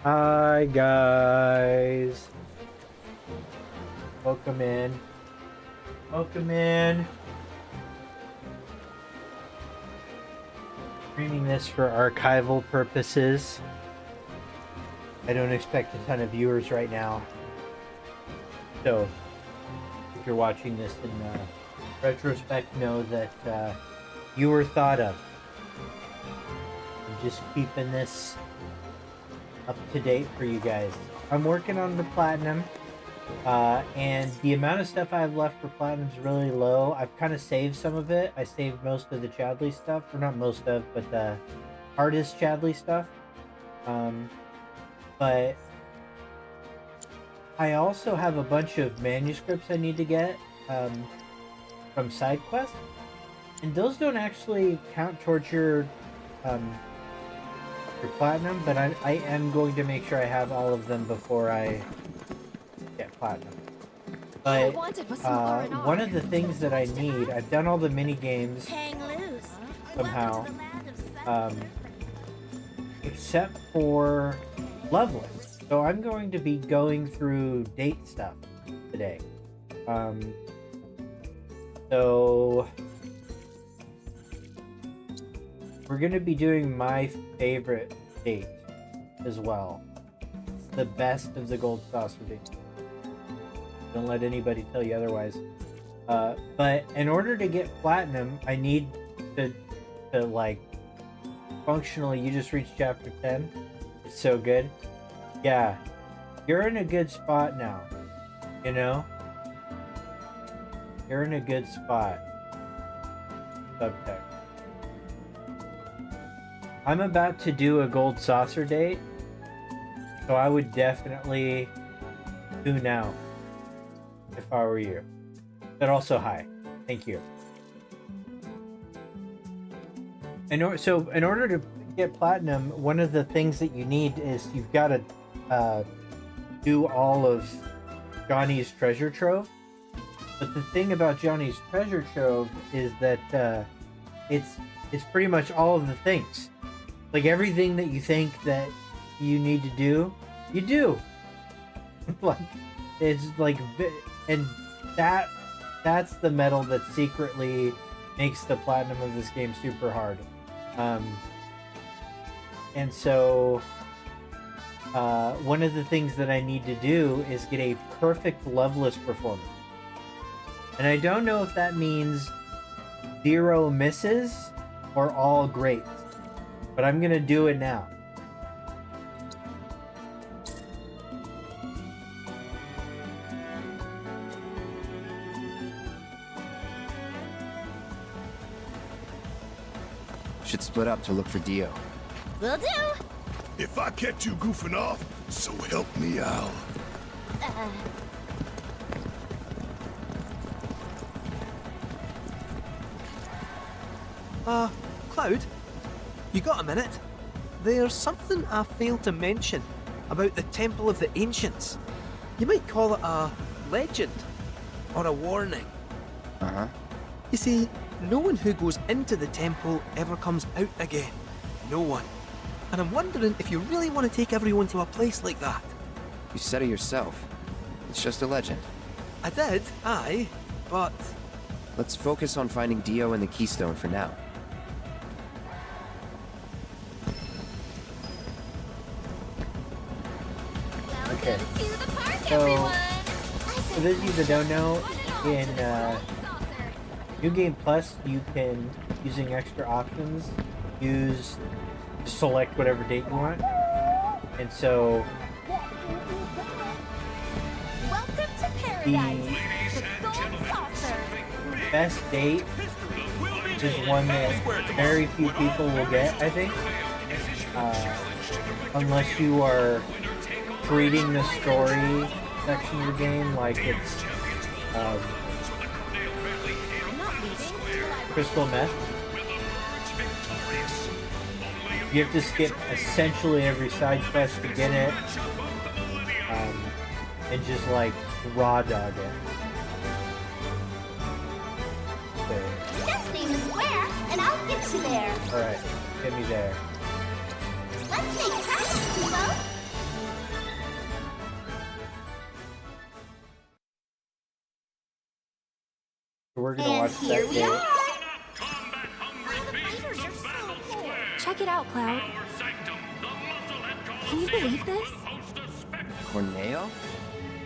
Hi guys. Welcome in. Welcome in. Streaming this for archival purposes. I don't expect a ton of viewers right now. So, if you're watching this in retrospect, know that you were thought of. I'm just keeping this up to date for you guys. I'm working on the platinum, and the amount of stuff I have left for platinum is really low. I've kind of saved some of it. I saved most of the Chadley stuff, or not most of, but the hardest Chadley stuff. But I also have a bunch of manuscripts I need to get from side quests, and those don't actually count towards your platinum, but I am going to make sure I have all of them before I get platinum. But one of the things that I need, I've done all the mini games somehow, except for Loveless. So I'm going to be going through date stuff today. So we're going to be doing my favorite date as well. It's the best of the gold saucer dates. Don't let anybody tell you otherwise. But in order to get platinum, I need to like, functionally, you just reached chapter 10. It's so good. Yeah, you're in a good spot now. You know? You're in a good spot. Subtext. I'm about to do a gold saucer date, so I would definitely tune out if I were you. But also, hi. Thank you. So in order to get platinum, one of the things that you need is you've got to do all of Johnny's treasure trove. But the thing about Johnny's treasure trove is that it's pretty much all of the things. Like everything that you think that you need to do, you do. Like it's like, and that's the medal that secretly makes the platinum of this game super hard. And so one of the things that I need to do is get a perfect Loveless performance. And I don't know if that means 0 misses or all greats. But I'm gonna do it now. Should split up to look for Dio. Will do. If I catch you goofing off, so help me out. Cloud? You got a minute? There's something I failed to mention about the Temple of the Ancients. You might call it a legend or a warning. Uh-huh. You see, no one who goes into the temple ever comes out again. No one. And I'm wondering if you really want to take everyone to a place like that. You said it yourself. It's just a legend. I did, aye, but... Let's focus on finding Dio and the Keystone for now. Okay. To the park, So, everyone. for those of you that don't know, in New Game Plus, you can, using extra options, select whatever date you want. And so, Welcome to paradise. The gold saucer. best date is one that very few people will get, I think. Unless you are treating the story section of the game like it's I'm not leaving till I crystal meth. You have to skip essentially every side quest to get it, and just like raw dog it. Okay. just name a square and I'll get you there. Alright, get me there. Let's make practice, people. So we're gonna And watch here that we game. are! Check it out, Cloud. Can you believe this? Corneo?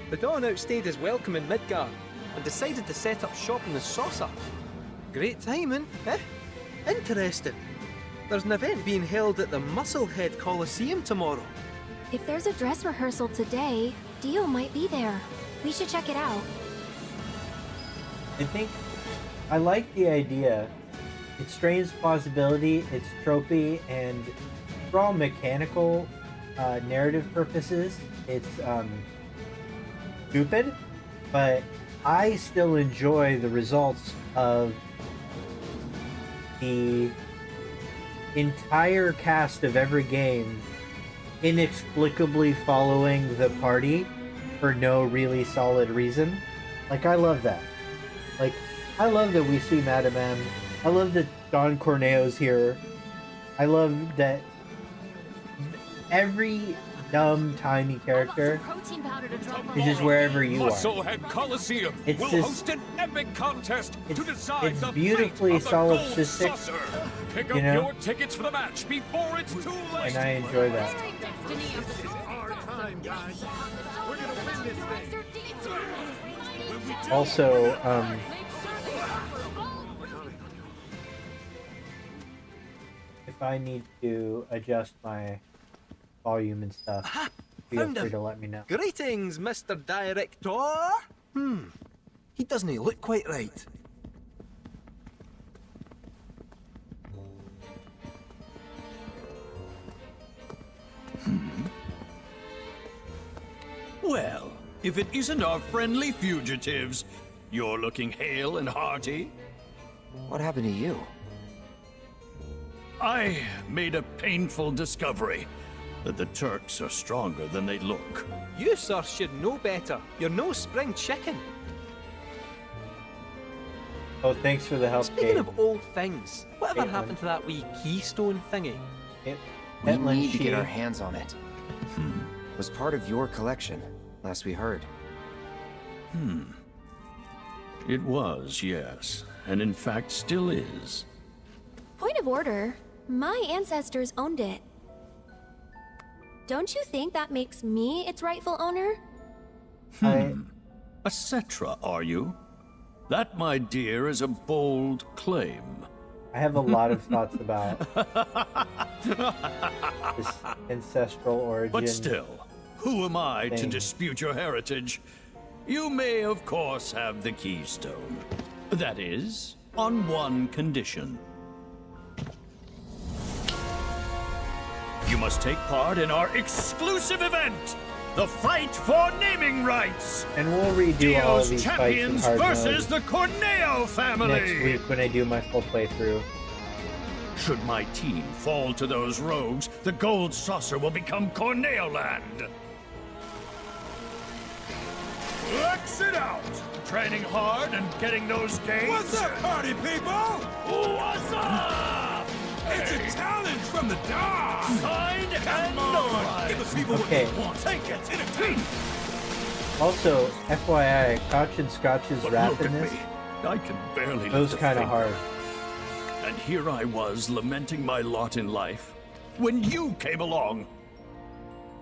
The Dawn outstayed his welcome in Midgard and decided to set up shop in the Saucer. Great timing, eh? Interesting. There's an event being held at the Musclehead Coliseum tomorrow. If there's a dress rehearsal today, Dio might be there. We should check it out. I think I like the idea. It strains plausibility, it's tropey, and for all mechanical narrative purposes, it's stupid, but I still enjoy the results of the entire cast of every game inexplicably following the party for no really solid reason. Like, I love that. Like, I love that we see Madame M. I love that Don Corneo's here. I love that every dumb, tiny character is just wherever you are. Musclehead Coliseum It's will just- host an epic contest to decide it's the beautifully fate of the gold solipsistic, saucer. Pick you up know? your tickets for the match before it's too late. And I enjoy that. Also, if I need to adjust my volume and stuff, feel Found free him. to let me know. Greetings, Mr. Director. He doesn't look quite right. Well, if it isn't our friendly fugitives, you're looking hale and hearty. What happened to you? I made a painful discovery that the Turks are stronger than they look. You, sir, should know better. You're no spring chicken. Oh, thanks for the help, Speaking Gabe. of old things, whatever Caitlin. happened to that wee Keystone thingy? We Petlin need to get Shi. our hands on it. Was part of your collection, last we heard. It was, yes, and in fact still is. Point of order. My ancestors owned it. Don't you think that makes me its rightful owner? I, A Cetra, are you? That, my dear, is a bold claim. I have a lot of thoughts about this ancestral origin. But still, who am I to thing. dispute your heritage? You may, of course, have the Keystone. That is, on one condition. You must take part in our exclusive event, the fight for naming rights. And we'll redo all of Dio's these fights in champions hard versus mode the Corneo family. next week when I do my full playthrough. Should my team fall to those rogues, the gold saucer will become Corneo land. Exit out! Training hard and getting those gains. What's up, party people? What's up? It's a challenge from the Dawn. Kind and Come on, give the people Okay. what they want. Take it, entertain. Also, FYI, Couch and Scotch's But rap look in at this me. I can barely goes lift a kind of finger. hard. And here I was lamenting my lot in life when you came along.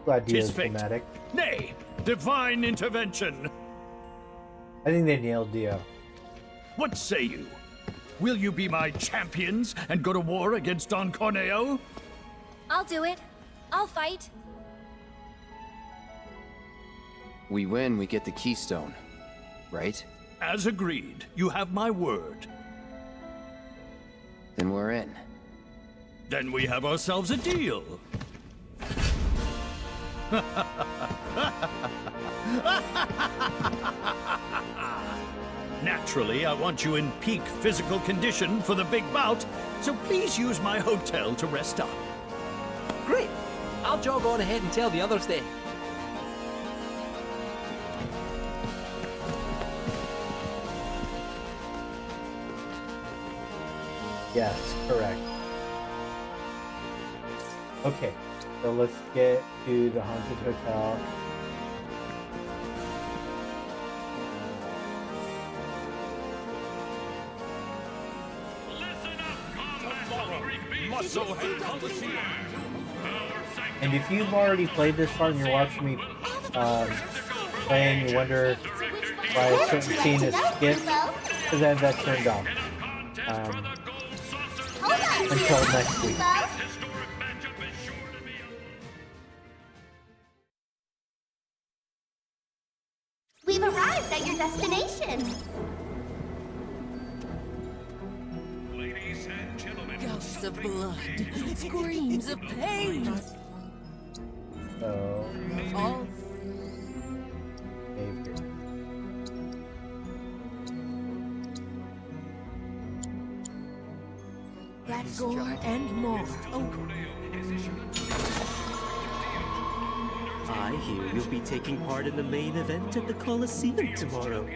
Glad Dio's Tis fate. dramatic. Nay, divine intervention. I think they nailed Dio. What say you? Will you be my champions and go to war against Don Corneo? I'll do it. I'll fight. We win, we get the Keystone, right? As agreed, you have my word. Then we're in. Then we have ourselves a deal. Naturally, I want you in peak physical condition for the big bout, so please use my hotel to rest up. Great. I'll jog on ahead and tell the others then. Yes, correct. Okay, so let's get to the haunted hotel. And if you've already played this far and you're watching me play and you wonder why a certain scene is skipped, because I have that turned off. Until next week. We've arrived at your destination. Gouts of blood, screams of pain. So, All save here. that gore and more. Oh, I hear you'll be taking part in the main event at the Coliseum tomorrow.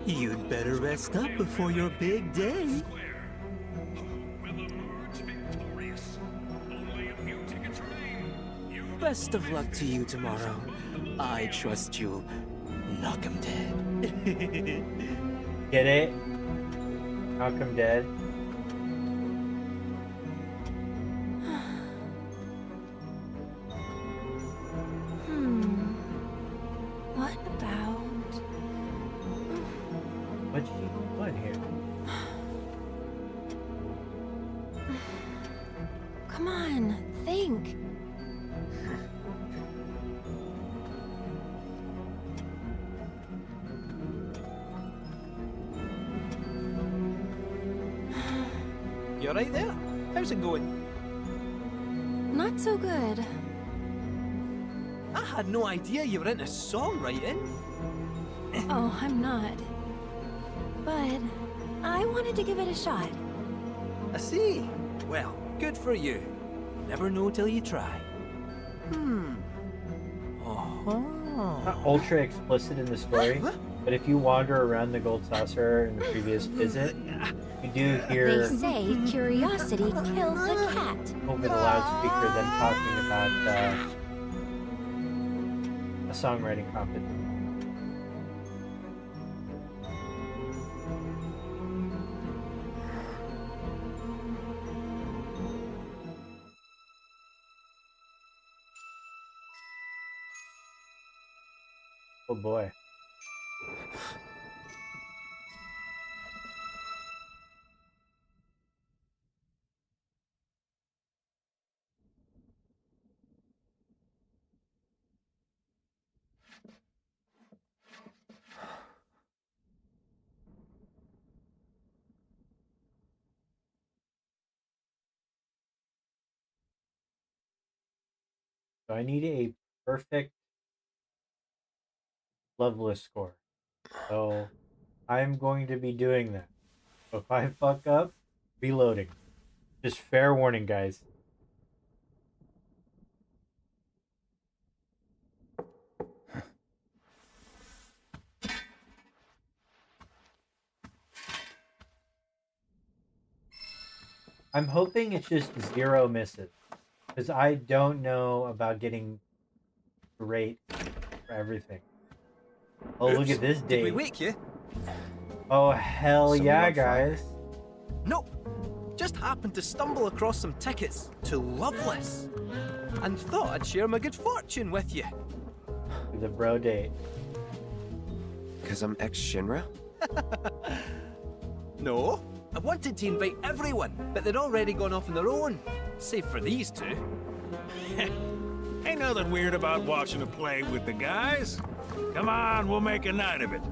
You'd better rest up before your big day. Best of luck to you tomorrow. I trust you'll knock him dead. Get it? Knock him dead. What about... What's she doing here? Come on, think. You alright there? How's it going? Not so good. I had no idea you were into songwriting. Oh, I'm not. But I wanted to give it a shot. I see. Well, good for you. Never know till you try. Not ultra explicit in the story, but if you wander around the gold saucer in the previous visit, you do hear They say curiosity killed the cat. over the loudspeaker them talking about a songwriting competition. Oh boy. So I need a perfect Loveless score. So I'm going to be doing that. So if I fuck up, reloading. Just fair warning, guys. I'm hoping it's just 0 misses. Because I don't know about getting great for everything. Oh, look at this Did we date. wake you? Oh, hell Someone yeah, on fire. guys. Nope. Just happened to stumble across some tickets to Loveless. And thought I'd share my good fortune with you. The bro date. Because I'm ex-Shinra? No. I wanted to invite everyone, but they'd already gone off on their own. Save for these two. Ain't nothing weird about watching a play with the guys. Come on, we'll make a night of it.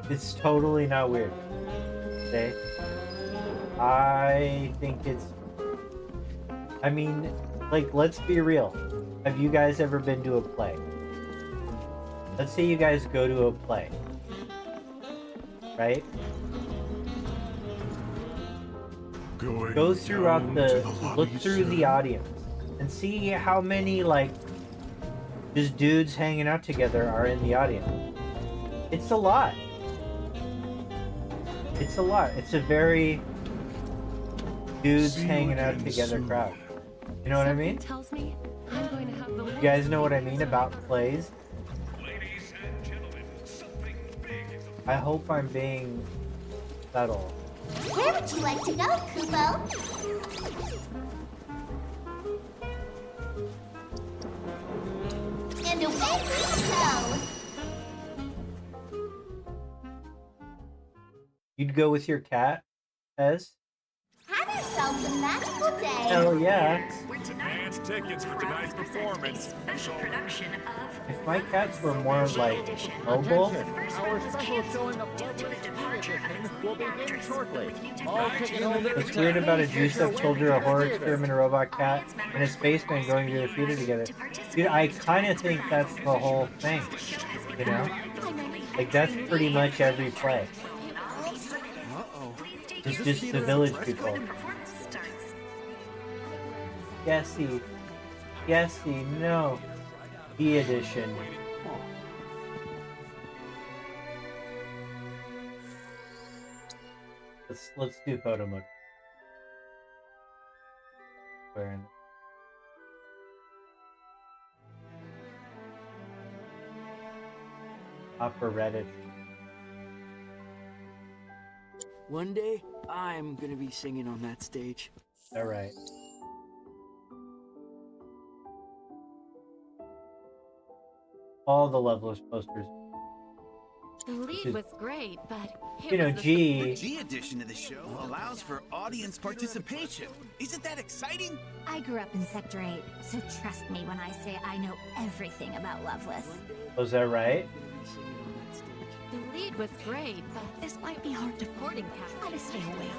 It's totally not weird. Okay? I think it's... I mean, like, let's be real. Have you guys ever been to a play? Let's say you guys go to a play. Right? Go throughout look through the audience and see how many, like, just dudes hanging out together are in the audience. It's a lot. It's a lot. It's a very dudes hanging out together crowd. You know what I mean? Tells me I'm going to have the You guys know what I mean about plays? I hope I'm being subtle. Where would you like to go, Kubo? And away we go! You'd go with your cat, Ez? Have yourselves a magical day! Hell yeah. Advance tickets for tonight's performance. If my cats were more like mobile, Our special showing of Loveless edition will begin shortly. All ticket holders. what's weird about a juiced up soldier, a horror experiment, a robot cat, and a spaceman going to the theater together? Dude, I kind of think that's the whole thing. You know? Like, that's pretty much every play. It's just the village people. Yesy. Yesy, no. E edition. Let's do photo mode. Where in operatic. One day, I'm gonna be singing on that stage. Alright. All the Loveless posters. The lead was great, but You know, G. The G edition of the show allows for audience participation. Isn't that exciting? I grew up in Sector 8, so trust me when I say I know everything about Loveless. Was that right? the lead was great, but this might be hard to boarding pass. Try to stay away.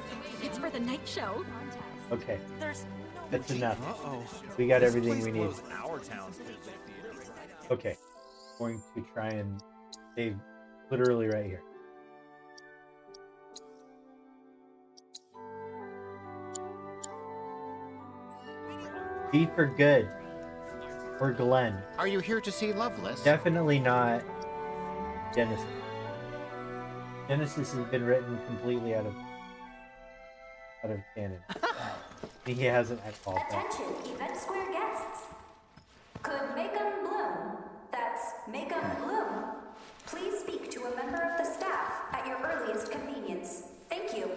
It's for the night show. Okay. There's That's enough. We got everything we need. Our town's Okay. Going to try and save literally right here. G for good. Or Glenn. Are you here to see Loveless? Definitely not Genesis. Genesis has been written completely out of canon. He hasn't at all. Attention, Event Square guests. Could make 'em bloom. That's make 'em bloom. Please speak to a member of the staff at your earliest convenience. Thank you.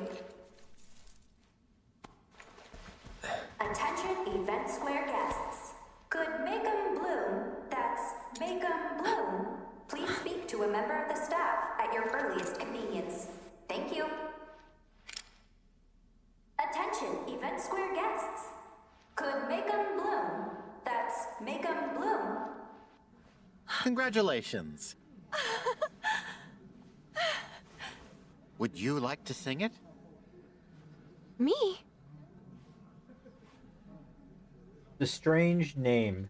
Attention, Event Square guests. Could make 'em bloom. That's make 'em bloom. Please speak to a member of the staff at your earliest convenience. Thank you. Attention, Event Square guests. Could make 'em bloom. That's make 'em bloom. Congratulations. Would you like to sing it? Me? The strange name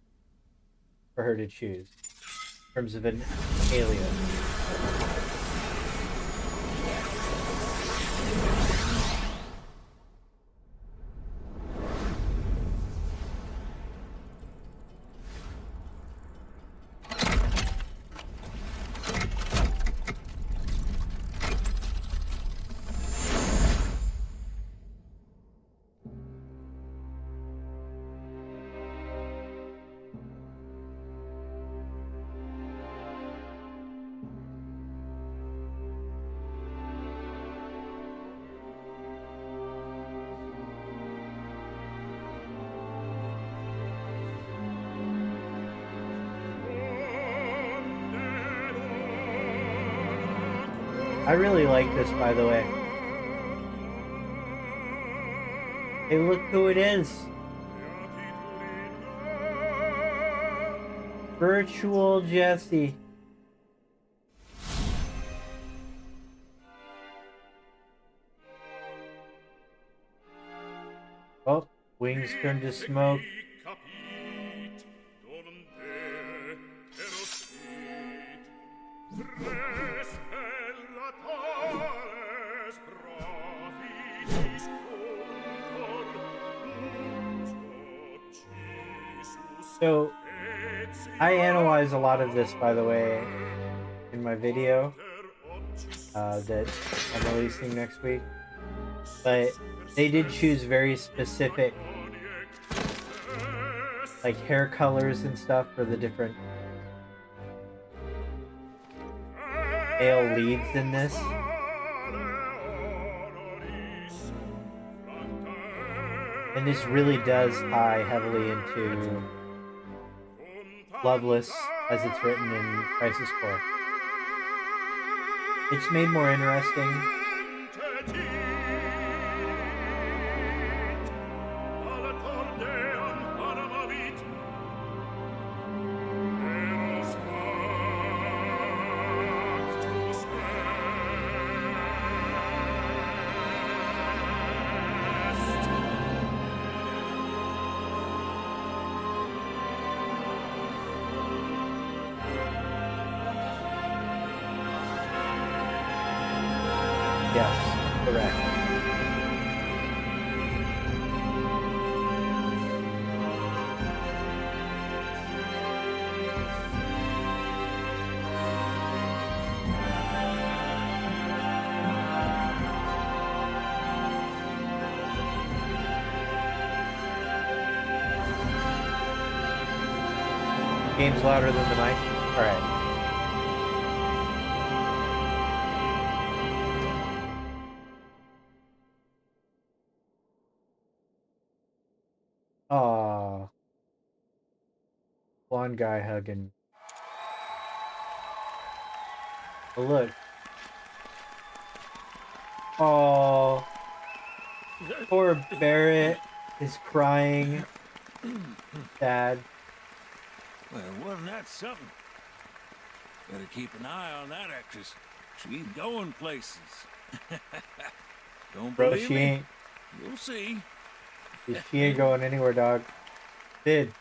for her to choose in terms of an alien. I really like this, by the way. Hey, look who it is. Virtual Jesse. Oh, wings turn to smoke. So, I analyze a lot of this, by the way, in my video that I'm releasing next week. But they did choose very specific, like, hair colors and stuff for the different male leads in this. And this really does tie heavily into Loveless as it's written in Crisis Core. It's made more interesting. Yes, correct. Game's louder than the mic? Alright. Aw. Blonde guy hugging. Oh, look. Oh. Poor Barrett is crying. Sad. Well, wasn't that something? Better keep an eye on that actress. She's going places. Don't Bro, believe she me? ain't. You'll see. She ain't going anywhere, dog. Sid,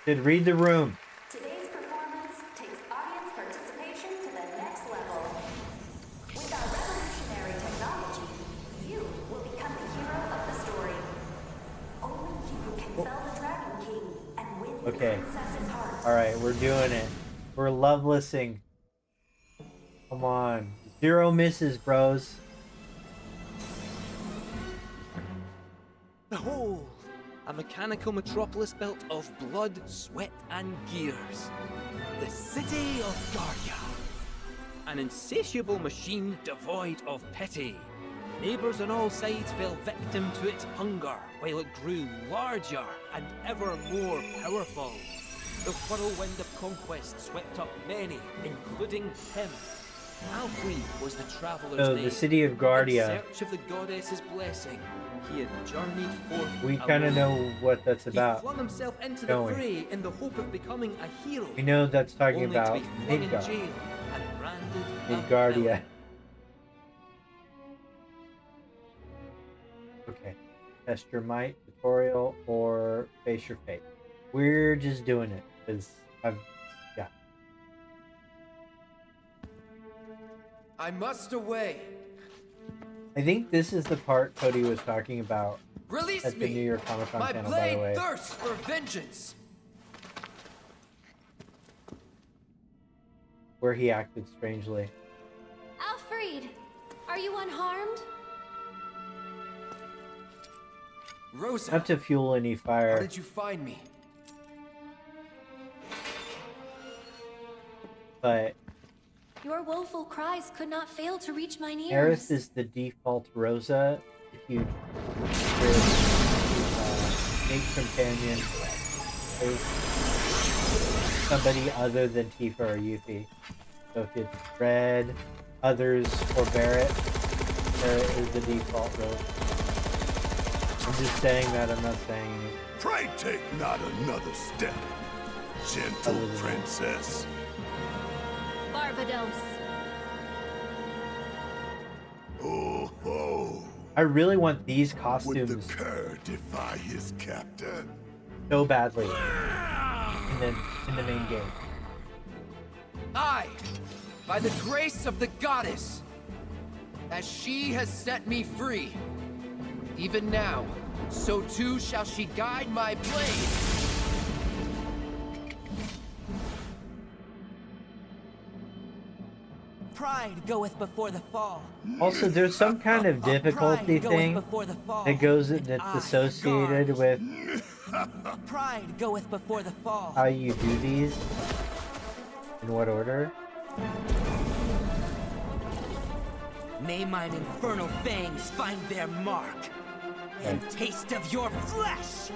read the room. Today's performance takes audience participation to the next level. With our revolutionary technology, you will become the hero of the story. Only you can fell the Dragon King and win the Okay. princess's heart. Alright, we're doing it. We're lovelessing. Come on. 0 misses, bros. Behold, a mechanical metropolis built of blood, sweat, and gears. The city of Guardia. An insatiable machine devoid of pity. Neighbors on all sides fell victim to its hunger, while it grew larger and ever more powerful. The whirlwind of conquest swept up many, including him. Alfred was the traveler's So name. the city of Guardia. In search of the goddess's blessing, he had journeyed forth. We kind of know what that's He about. flung himself into Don't the we? fray in the hope of becoming a hero. We know that's talking only about to be flung in Midgard. jail and branded a Midgardia. villain. Okay. Test your might, tutorial, or face your fate. We're just doing it because yeah. I must away. I think this is the part Cody was talking about Release at the me. New York Comic Con My panel, by the blade way. thirsts for vengeance. Where he acted strangely. Alfred, are you unharmed? Rosa, Not to fuel any how fire. did you find me? But Your woeful cries could not fail to reach mine ears. Aerith is the default Rosa. If you make companion somebody other than Tifa or Yuffie. So if it's Red, others, or Barrett is the default Rosa. I'm just saying that, I'm not saying anything. Pray take not another step, gentle princess. Barbados. Oh, oh. I really want these Would costumes the cur defy his captain? so badly in the main game. I, by the grace of the goddess, as she has set me free, even now, so too shall she guide my blade. Pride goeth before the fall. Also, there's some kind of difficulty thing that that's associated with Pride goeth before the fall. how you do these, in what order. May mine infernal fangs find their mark, and taste of your flesh!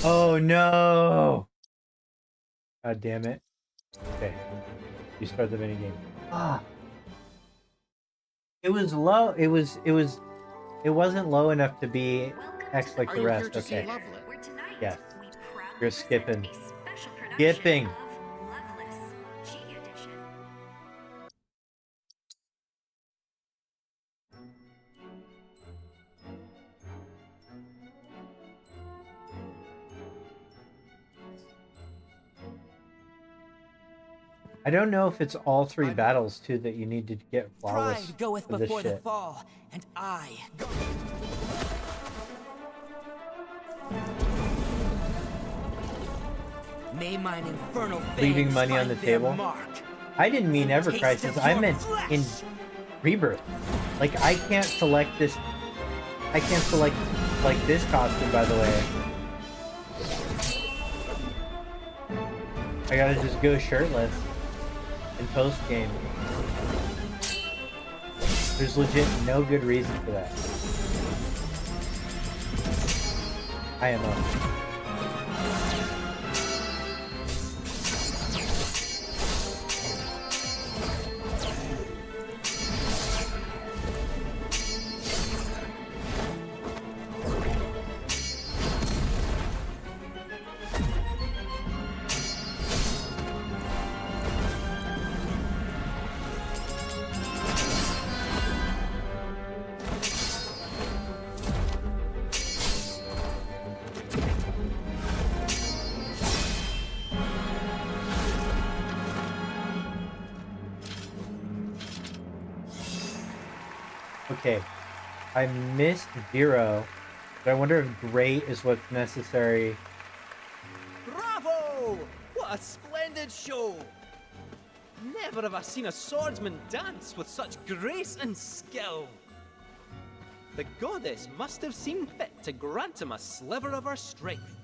Oh no! God damn it. Okay. You start the minigame. Ah. It was low. It wasn't low enough to be X like the rest. Okay. Yes. You're skipping. Skipping. Loveless, G Edition. I don't know if it's all 3 battles too that you need to get flawless Pride goeth for this before the shit. fall, and I go. May mine infernal Leaving fangs money on find the their table. mark. I didn't mean Ever Taste Crisis. of I your meant flesh. in Rebirth. Like I can't select this. I can't select like this costume. By the way, I gotta just go shirtless in post game. There's legit no good reason for that. I am up. Okay, I missed Zero, but I wonder if Great is what's necessary. Bravo! What a splendid show! Never have I seen a swordsman dance with such grace and skill. The goddess must have seen fit to grant him a sliver of her strength.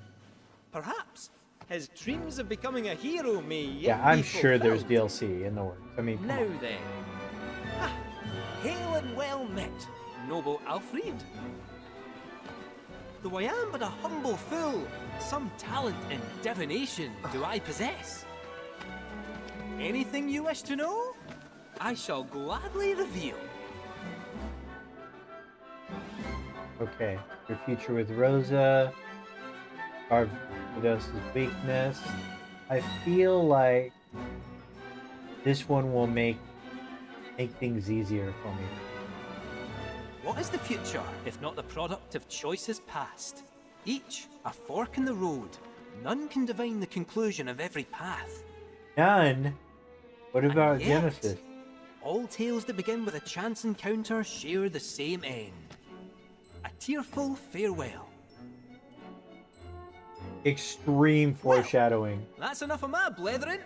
Perhaps his dreams of becoming a hero may yet Yeah, I'm be sure there's fulfilled. DLC in the works. I mean, come Now on. then. Ah, hail and well met, noble Alfred. Though I am but a humble fool, some talent in divination do I possess. Anything you wish to know, I shall gladly reveal. Okay, your future with Rosa, carve Vidos's weakness. I feel like this one will make things easier for me. What is the future if not the product of choices past? Each a fork in the road. None can divine the conclusion of every path. None? What about Yet, Genesis? all tales that begin with a chance encounter share the same end. A tearful farewell. Extreme foreshadowing. That's enough of my blethering.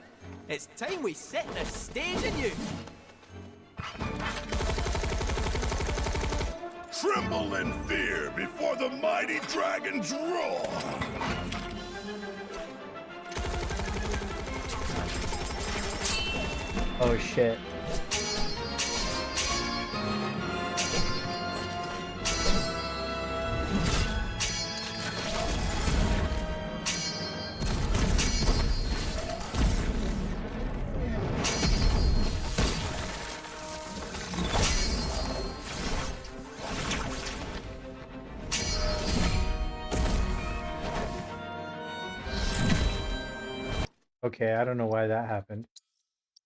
It's time we set the stage anew. Tremble in fear before the mighty dragon's roar! Oh shit. Okay, I don't know why that happened.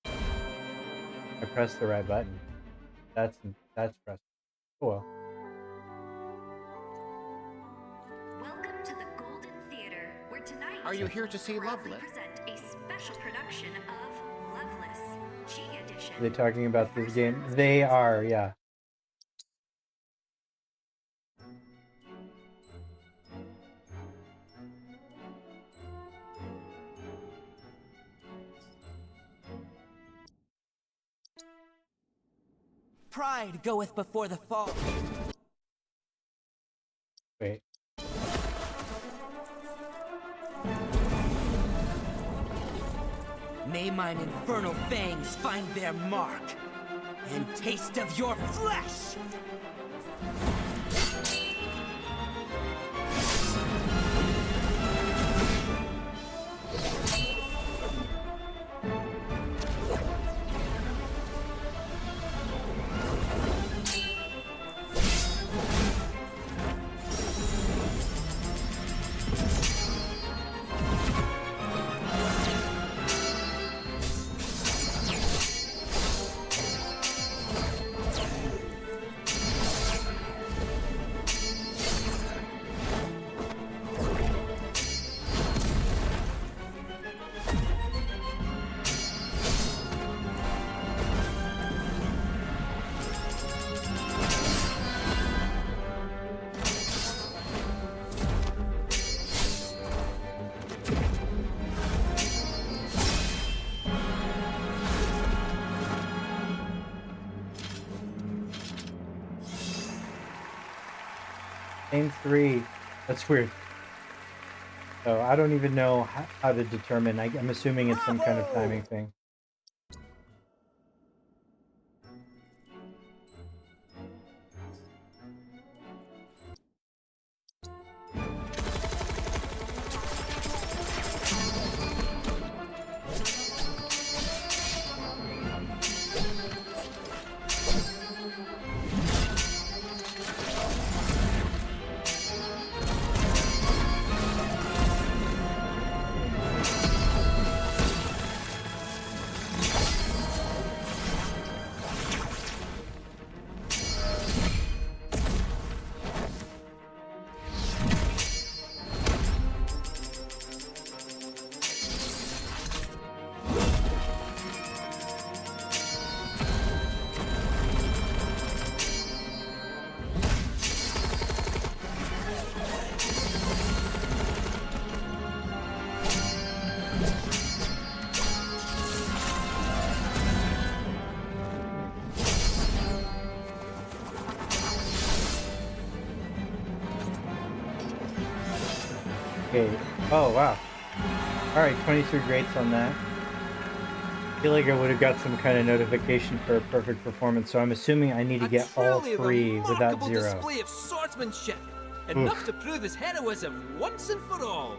I pressed the right button. That's frustrating. Oh well. Welcome to the Golden Theater, where tonight Are you here to see we proudly Loveless? present a special production of Loveless, G Edition. Are they talking about this game? They are, yeah. Pride goeth before the fall. Wait. May mine infernal fangs find their mark, and taste of your flesh! Same 3. That's weird. So I don't even know how to determine. I'm assuming it's some kind of timing thing. Okay. Oh, wow. Alright, 23 greats on that. I feel like I would have got some kind of notification for a perfect performance, so I'm assuming I need to get all 3 without 0. Display of swordsmanship, enough to prove his heroism once and for all.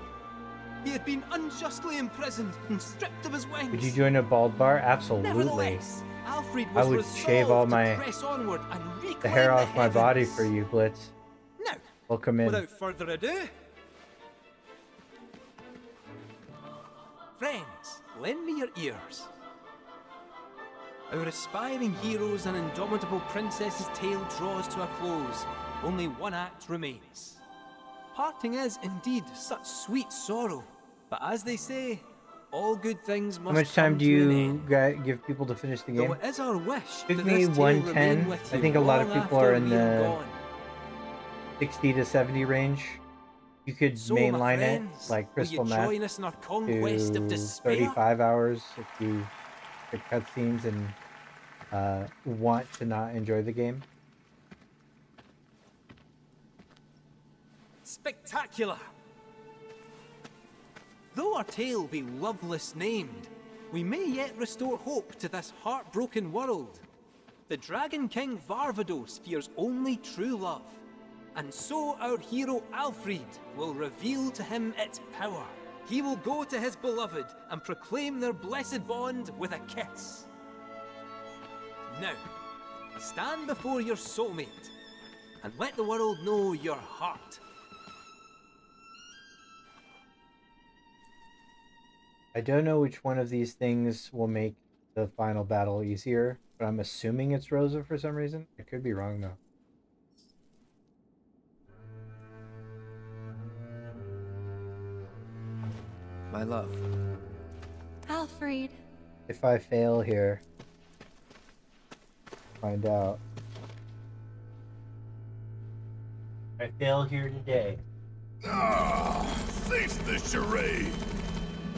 He had been unjustly imprisoned and stripped of his wings. Would you join a bald bar? Absolutely. Nevertheless, Alfred I was would shave all resolved to press onward and the reclaim hair the off my body heavens. for you, Blitz. Now, Welcome in. without further ado, friends, lend me your ears. Our aspiring heroes and indomitable princess's tale draws to a close. Only one act remains. Parting is indeed such sweet sorrow, but as they say, all good things must How much time come do to an you end. give people to finish the Though game? it is our wish Took that me this tale remain 110. with I you think a lot of long people are after in we are the gone. 60 to 70 range. You could So, my mainline it friends, like will you Crystal Meth join us in our conquest of to despair? 35 hours if you pick cutscenes and want to not enjoy the game. Spectacular! Though our tale be Loveless named, we may yet restore hope to this heartbroken world. The Dragon King Varvados fears only true love, and so our hero Alfred will reveal to him its power. He will go to his beloved and proclaim their blessed bond with a kiss. Now, stand before your soulmate and let the world know your heart. I don't know which one of these things will make the final battle easier, but I'm assuming it's Rosa for some reason. I could be wrong though. My love. Alfred. If I fail here, find out. I fail here today. Ah, cease the charade.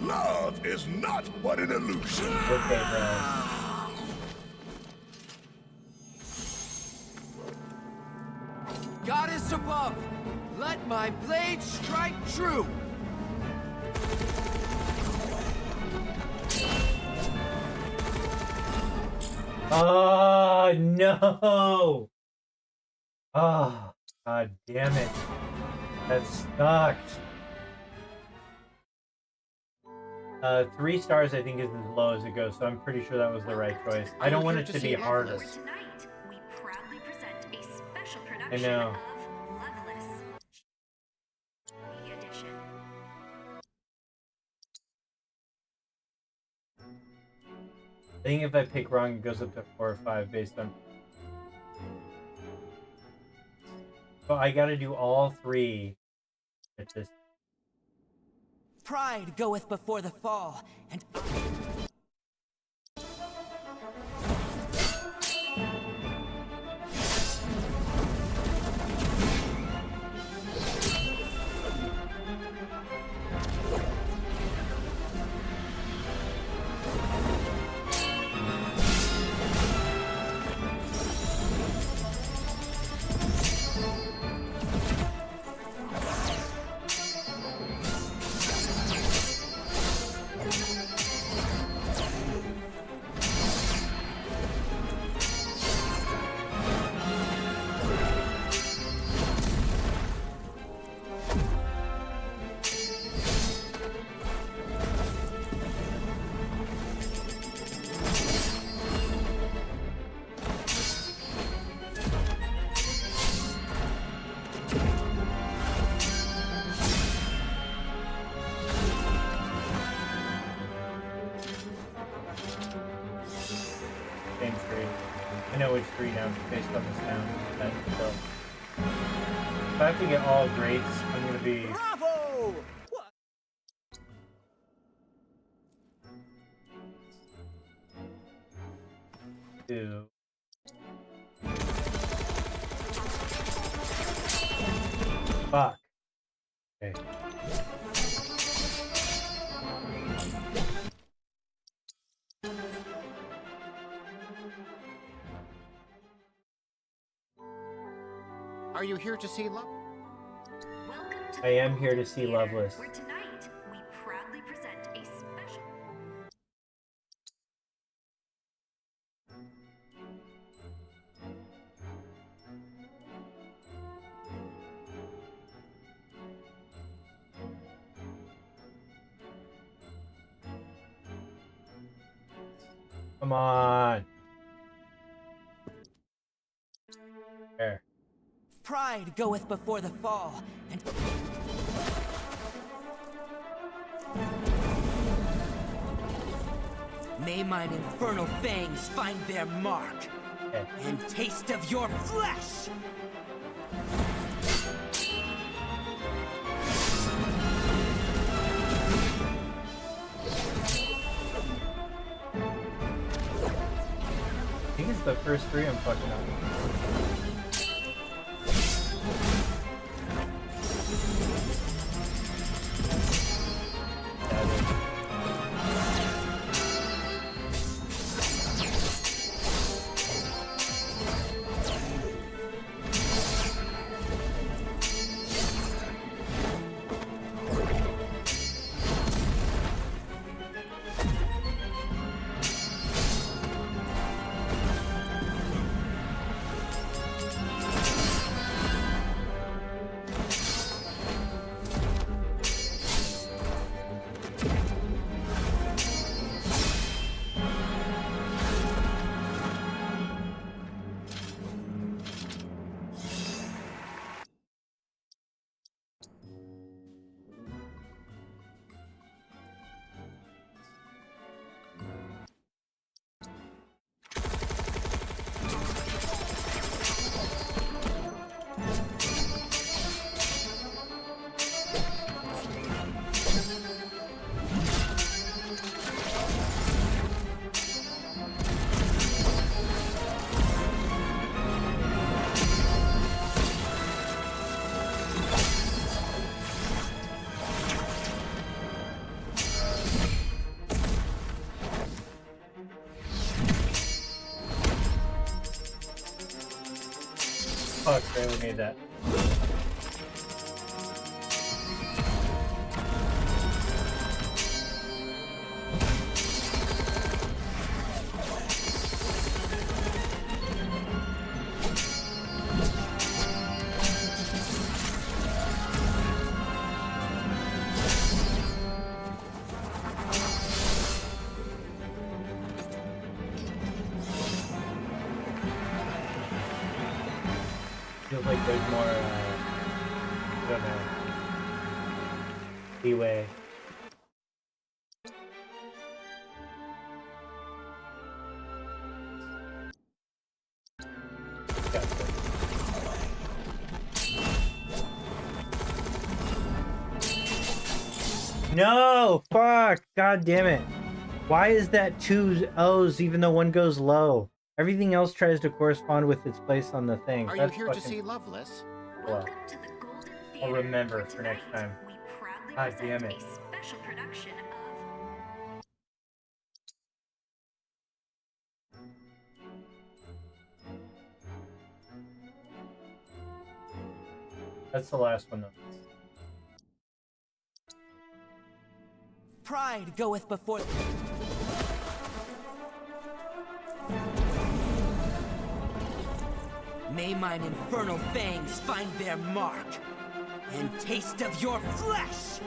Love is not but an illusion. Okay, bro. Goddess above, let my blade strike true. Oh no! Oh, god damn it. That sucked. 3 stars I think is as low as it goes, so I'm pretty sure that was the right choice. I don't want it to be harder. Tonight, we proudly present a special I production know. of Loveless. Edition. I think if I pick wrong, it goes up to 4 or 5 based on... So I gotta do all 3 at this. Pride goeth before the fall, and know which three now based on the sound. So if I have to get all greats, I'm gonna be. Bravo! Two. Fuck. Okay. Are you here to see love? I am here to see Loveless. Where tonight we proudly present a special. Come on. There. Pride goeth before the fall, and may mine infernal fangs find their mark, and taste of your flesh! I think it's the first three I'm fucking up. Fuck, barely made that. Feels like there's more, I don't know, leeway. No! Fuck! God damn it. Why is that two O's even though one goes low? Everything else tries to correspond with its place on the thing. Are That's you here fucking... to see Loveless? Well, I'll remember for next time. God damn it. Special production of. That's the last one though. Pride goeth before... May mine infernal fangs find their mark, and taste of your flesh!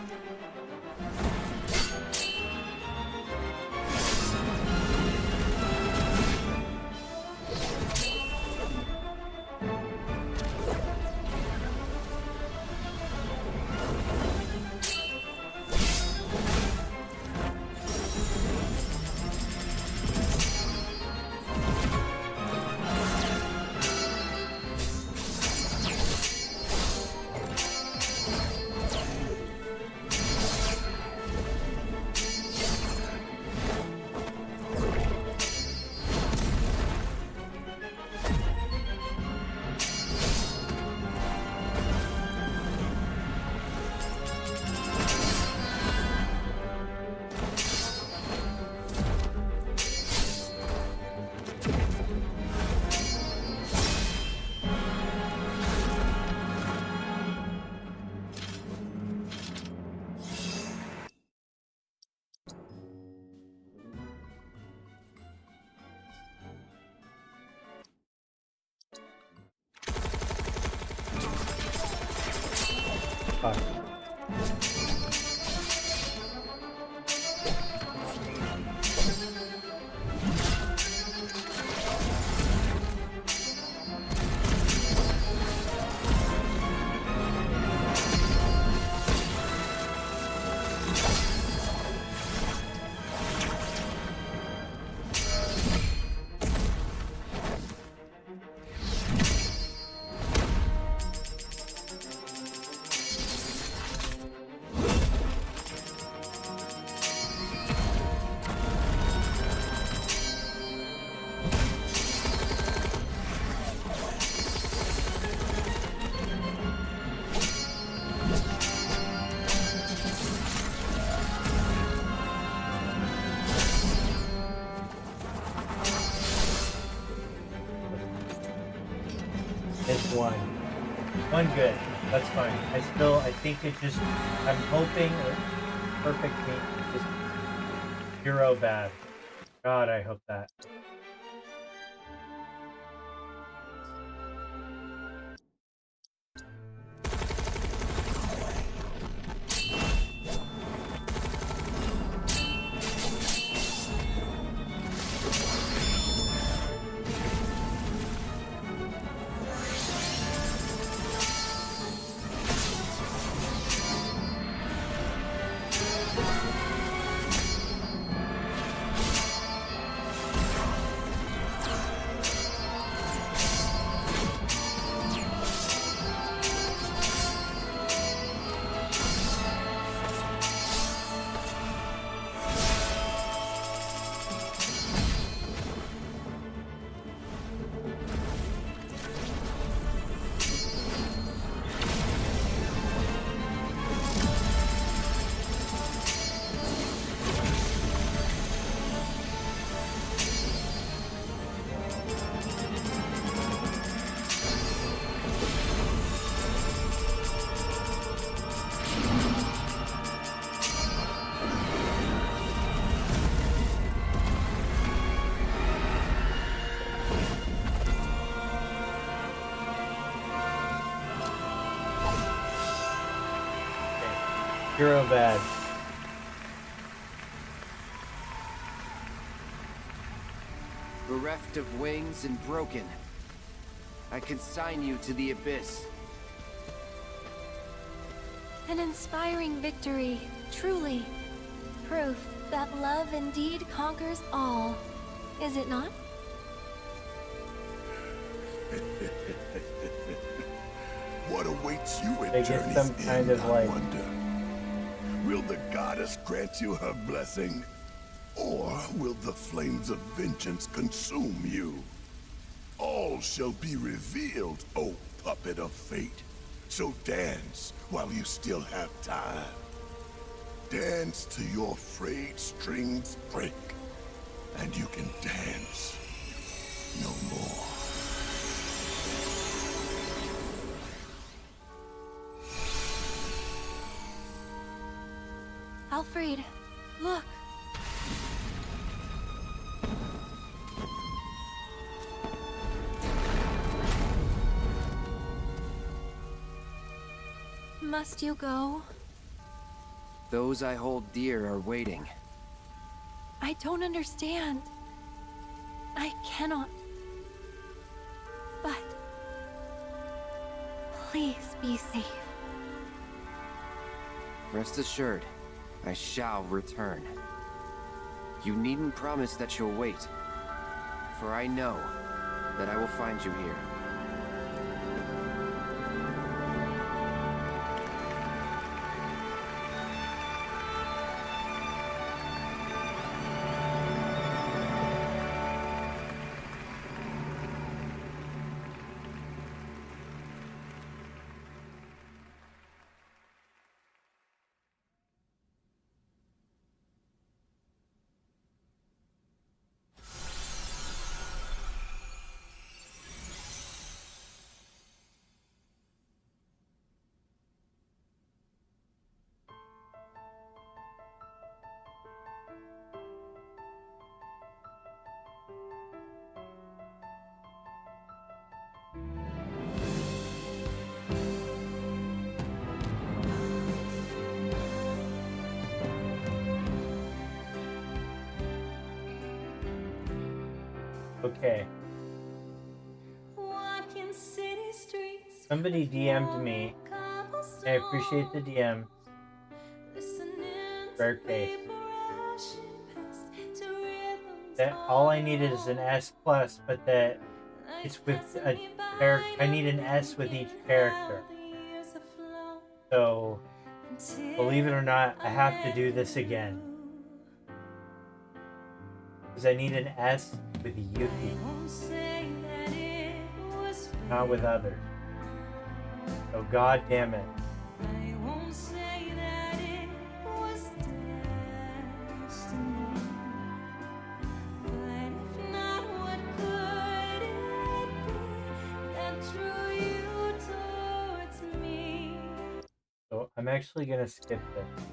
Fuck. It's one. One good. That's fine. I think it just, I'm hoping perfect meat just zero bad. God, I hope that. Zero bad. Bereft of wings and broken, I consign you to the abyss. An inspiring victory, truly. Proof that love indeed conquers all, is it not? What awaits you They in get Journey's some kind End, of I like wonder? Will the goddess grant you her blessing? Or will the flames of vengeance consume you? All shall be revealed, O puppet of fate. So dance while you still have time. Dance till your frayed strings break, and you can dance no more. Alfred, look. Must you go? Those I hold dear are waiting. I don't understand. I cannot. But please be safe. Rest assured, I shall return. You needn't promise that you'll wait, for I know that I will find you here. Okay. Somebody DM'd me. I appreciate the DM. Rare case. That all I needed is an S plus, but that it's with a character. I need an S with each character. So, believe it or not, I have to do this again. Because I need an S with Yuki. Not with others. So, god damn it. So I'm actually gonna skip this.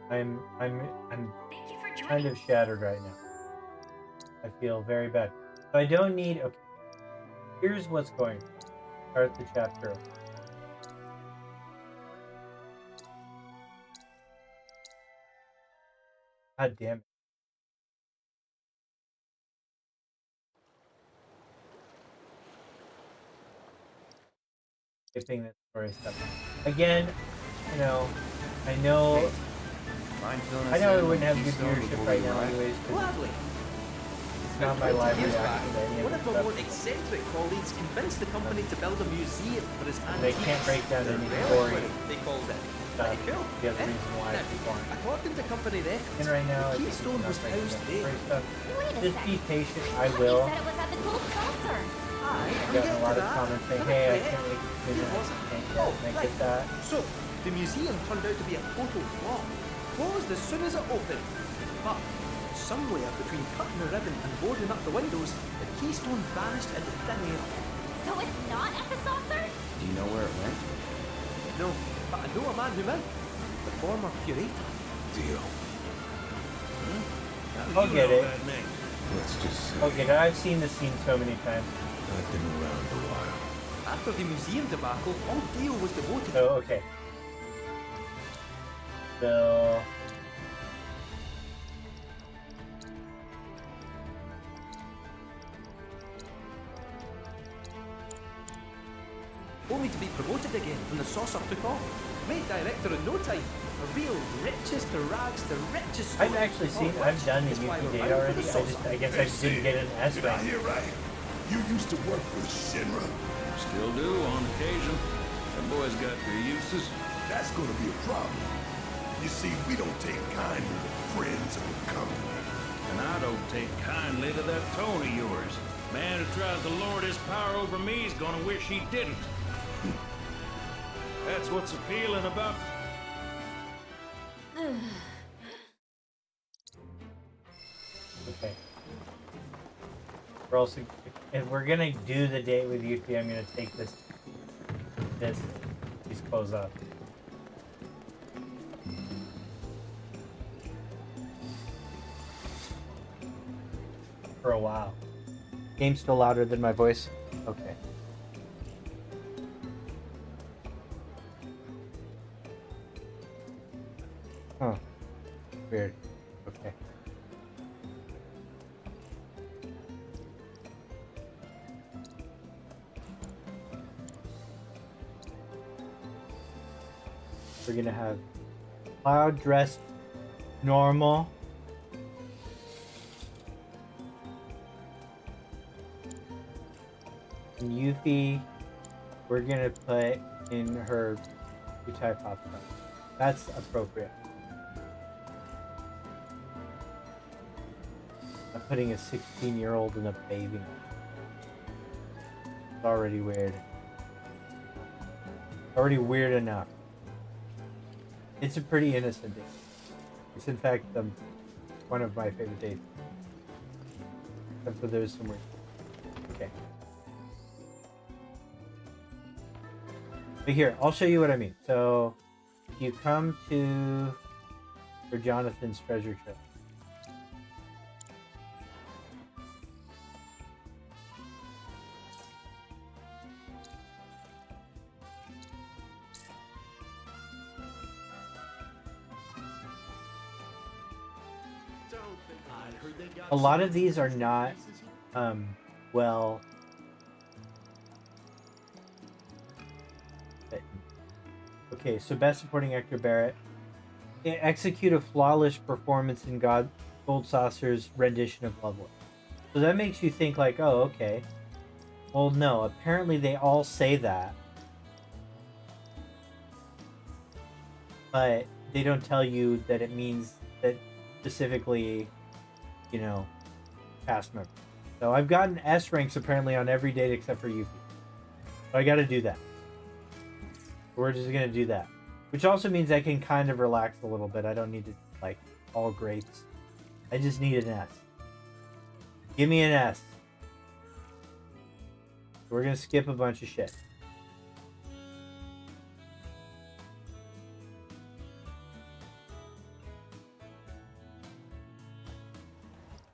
I'm kind of shattered right now. I feel very bad. So I don't need. Okay. Here's what's going on. Start the chapter over. God damn it. Skipping the story stuff. Again, you know, I know I wouldn't have good viewership right now anyways. Gladly. It's not my live Years reaction back, to any one of of the our more stuff. eccentric colleagues convinced the company to build a museum for his They antiques. can't break down The any reliquary, story. they called it. Stuff. Pretty cool. The other eh? reason why Now, it's boring. according to company records, And right now, the it's Keystone not was breaking housed down there. story stuff. Wait a Just be second. patient. I You will. said it was at the gold saucer. I've gotten a lot of comments saying, hey, I can't make it to It the wasn't. and I get that. So, the museum turned out to be a total flop. Closed as soon as it opened. But, somewhere between cutting the ribbon and boarding up the windows, the Keystone vanished into thin air. So it's not at the saucer? Do you know where it went? No, but I know a man who might. The former curator. Deal. I'll get it. Let's just say I'll get it. I've seen this scene so many times. I've been around a while. After the museum debacle, all Dio was devoted. So, okay. So... Only to be promoted again when the saucer took off. Made director in no time. A real richest to rags to richest. I've actually seen, I've done the UP date already. I guess I just didn't get an S Did I rank. hear right? You used to work with Shinra? Still do on occasion. That boy's got their uses. That's gonna be a problem. You see, we don't take kindly to friends of the company. And I don't take kindly to that tone of yours. Man who tries to lord his power over me is gonna wish he didn't. That's what's appealing about... Okay. We're also, if we're gonna do the date with Yuki, I'm gonna take these clothes off. For a while. Game's still louder than my voice? Okay. Huh. Weird. Okay. We're gonna have Cloud dressed normal. And Yuffie, we're gonna put in her Utai Pop stuff. That's appropriate. I'm putting a 16-year-old in a bathing. It's already weird. Already weird enough. It's a pretty innocent date. It's in fact one of my favorite dates. Except for there's some weird. Okay. But here, I'll show you what I mean. So, you come to for Jonathan's treasure chest. A lot of these are not Well, okay, so best supporting actor Barrett. Execute a flawless performance in Gold Saucer's rendition of Loveless. So that makes you think like, oh, okay. Well, no, apparently they all say that. But they don't tell you that it means that specifically, you know, cast members. So I've gotten S ranks apparently on every date except for Yuffie. So I gotta do that. We're just gonna do that. Which also means I can kind of relax a little bit. I don't need to, like, all greats. I just need an S. Give me an S. We're gonna skip a bunch of shit.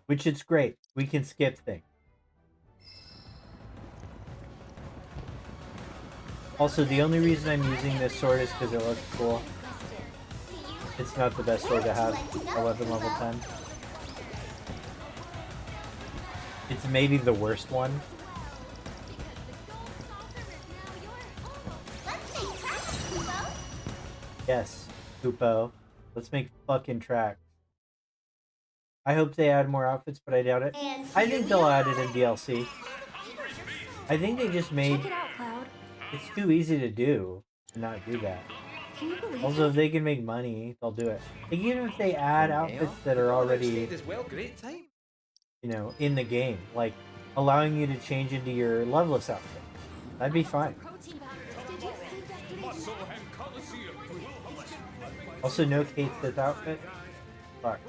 Which is great. We can skip things. Also, the only reason I'm using this sword is because it looks cool. It's not the best sword to have at weapon level 10. It's maybe the worst one. Yes, Kupo. Let's make fucking tracks. I hope they add more outfits, but I doubt it. I think they'll add it in DLC. I think they just made... Check it out, Cloud. It's too easy to do to not do that. Can you believe Also, it? if they can make money, they'll do it. Like, even if they add outfits that are already, you know, in the game, like allowing you to change into your Loveless outfit, that'd be fine. Also, no Kate Sith outfit. Fuck.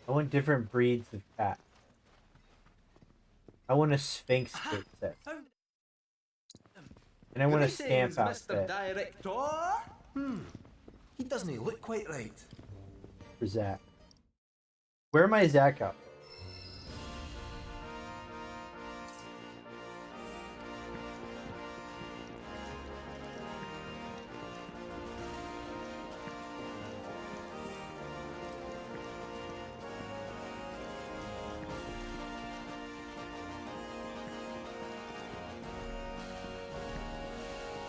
I want different breeds of cat. I want a Sphinx Kate Sith. And I want a stamp outfit. He doesn't look quite right. For Zack. Where am I Zack outfit?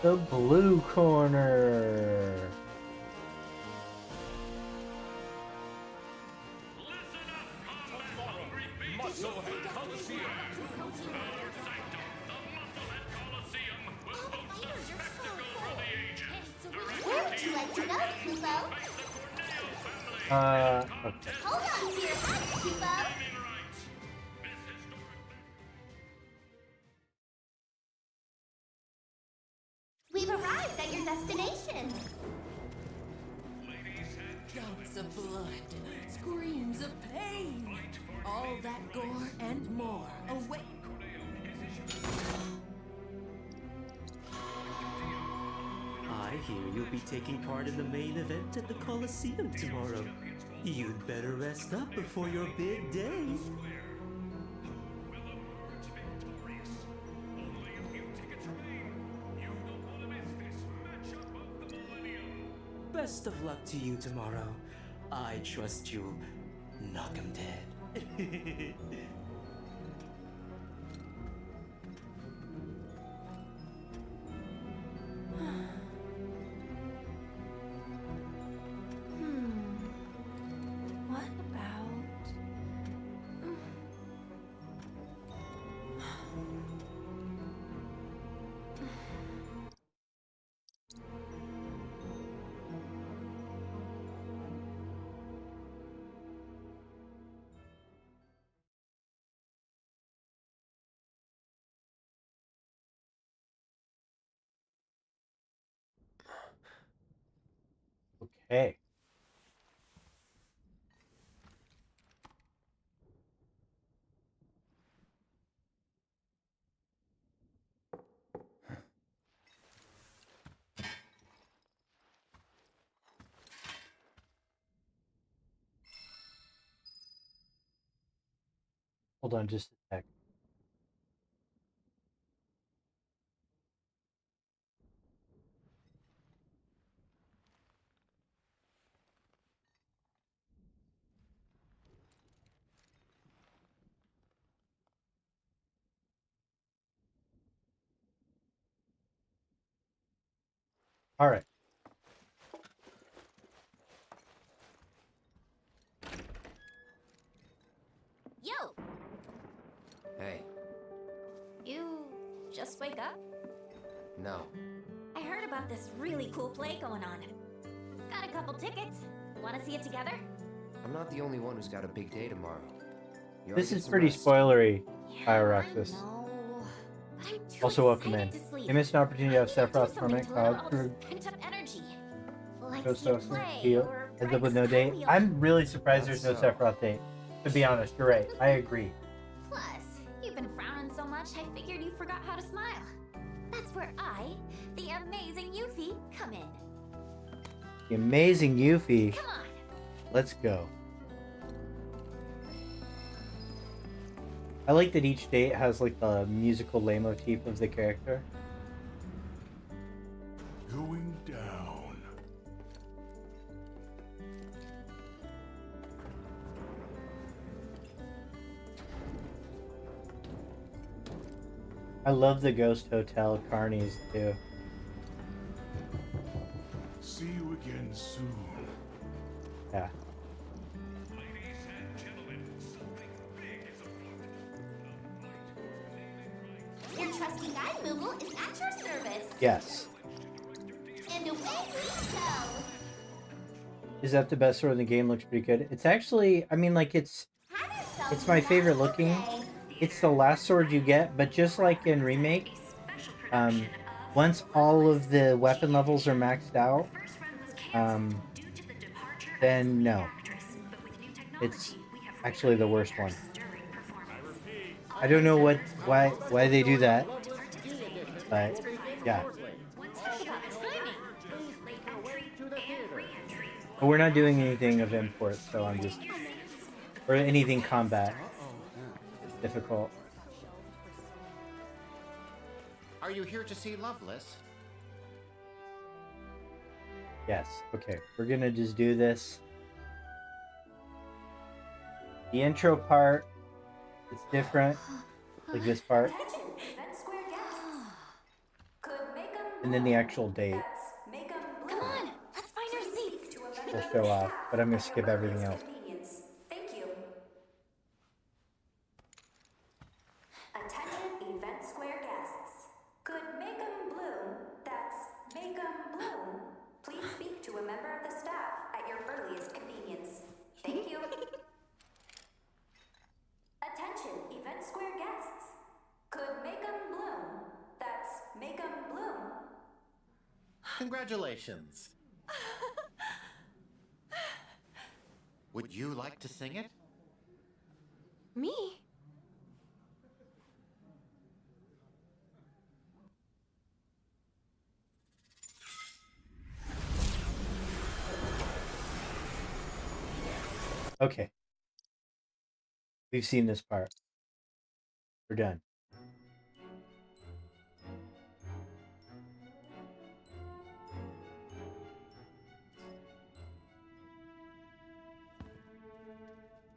The blue corner. Where would you like to go, Kupo? Okay. Hold on to your butts, Kupo. We've arrived at your destination. Gulps of blood, screams of pain, all that gore and more await. I hear you'll be taking part in the main event at the Coliseum tomorrow. You'd better rest up before your big day. Best of luck to you tomorrow. I trust you. Knock 'em dead. What about... Okay. Hold on just a sec. All right. Yo! Hey, You just wake up? no. I heard about this really cool play going on. Got a couple tickets. Wanna see it together? I'm not the only one who's got a big day tomorrow. You oughta This get is some pretty rest. spoilery, Yeah, Pyroxis. I know. But I'm too Also, welcome in. excited to sleep. You missed an opportunity to have I need do Sephiroth something Torment to let out Cloud all for this pent-up energy. Like Ghost see a House play Heal. or Ends ride up with the no date. Skywheel. I'm really surprised there's no That's so. Sephiroth date. To be honest, you're right. I agree. Plus, you've been frowning so much, I figured you forgot how to smile. That's where I, the amazing Yuffie, come in. The amazing Yuffie. Come on. Let's go. I like that each date has like the musical leitmotif of the character. Going down. I love the Ghost Hotel carnies too. See you again soon. Yeah. Your trusty guide, Moogle, is at your service. Yes. And away we go. Is that the best sword in the game? Looks pretty good. It's actually, I mean, like it's my favorite looking. It's the last sword you get, but just like in Remake, once all of the weapon levels are maxed out, then no. It's actually the worst one. I don't know why they do that, but yeah. But we're not doing anything of import, so I'm just, or anything combat. It's difficult. Are you here to see Loveless? Yes. Okay, we're gonna just do this. The intro part, it's different, like this part, Attention, event square guests. Could make 'em and then the actual date That's make 'em Come on, let's find our seats. To a member will of show the off, staff but I'm gonna at your skip everything earliest else. convenience. Thank you. Attention, event square guests. Could make 'em bloom. That's make 'em bloom. Please speak to a member of the staff at your earliest convenience. Thank you. Attention, event square guests. Could make 'em bloom. That's make 'em bloom. Congratulations. Would you like to sing it? Me? Okay. We've seen this part. We're done.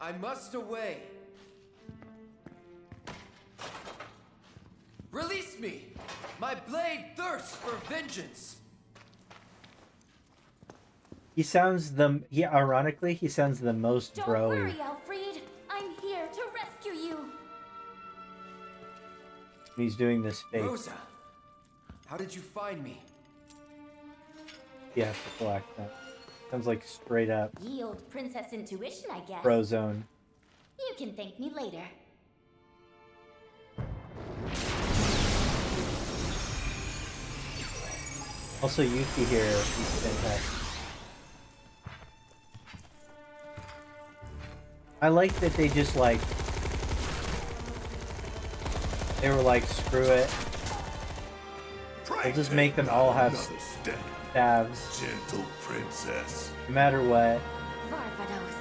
I must away. Release me! My blade thirsts for vengeance! Ironically, he sounds the most Don't broy. worry, Alfred. I'm here to rescue you. He's doing this face. Rosa, how did you find me? He has to collect that. Sounds like straight up Ye old princess intuition, I guess. Frozone. You can thank me later. Also, Yuffie here, he's fantastic. I like that they just like, they were like, screw it. We'll just make them all have staves. Gentle princess. No matter what. Barbados.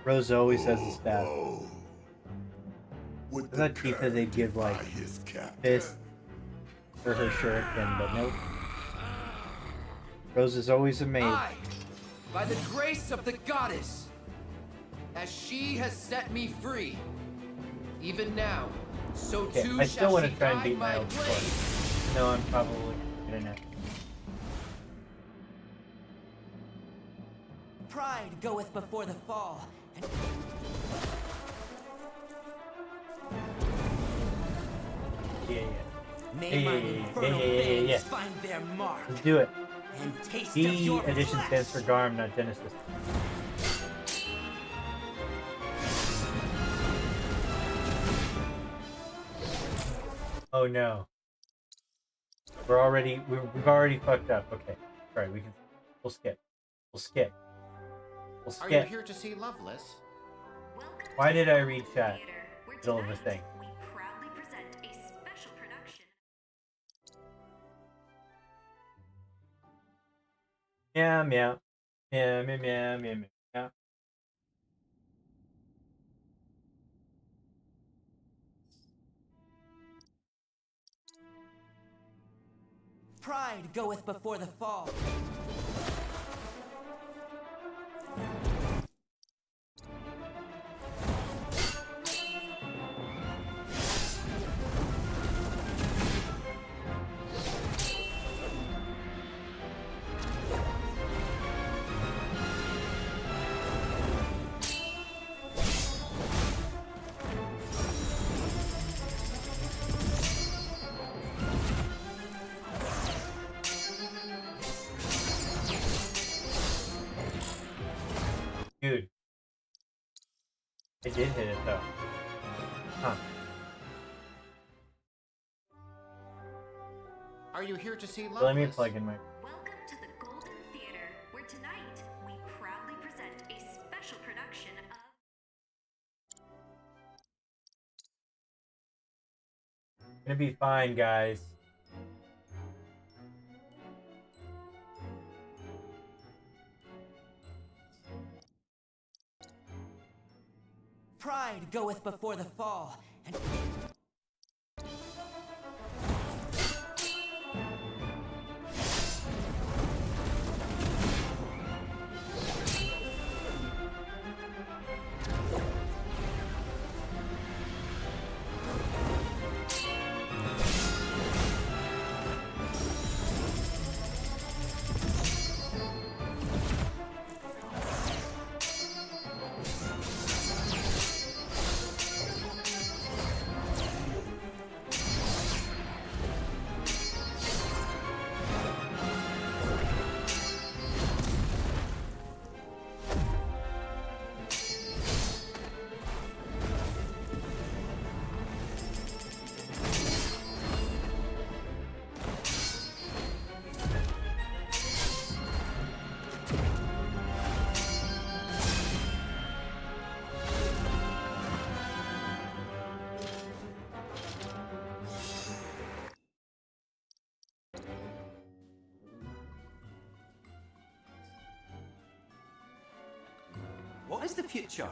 Rose always has a staff. With I thought Tifa they'd give like fist for her shuriken, but nope. Rose is always a maid. I, by the grace of the goddess, as she has set me free, even now, so Okay, too I still shall want she to try and guide beat my my old blade score. No, I'm probably gonna. Pride goeth before the fall, and may mine infernal fangs find their mark. Let's do it. And taste of D your edition flesh. stands for Garm, not Genesis. Oh no. We've already fucked up. Okay. Alright, we'll skip. We'll skip. Are you here to see Loveless? Why did I read chat? Middle of the thing. We proudly present a special production. Meow meow. Meow meow meow meow meow. Pride goeth before the fall. Dude. I did hit it though. Huh. Are you here to see Loveless? Let me plug in my. Welcome to the Golden Theater, where tonight we proudly present a special production of. Gonna be fine, guys. Pride goeth before the fall, and What is the future?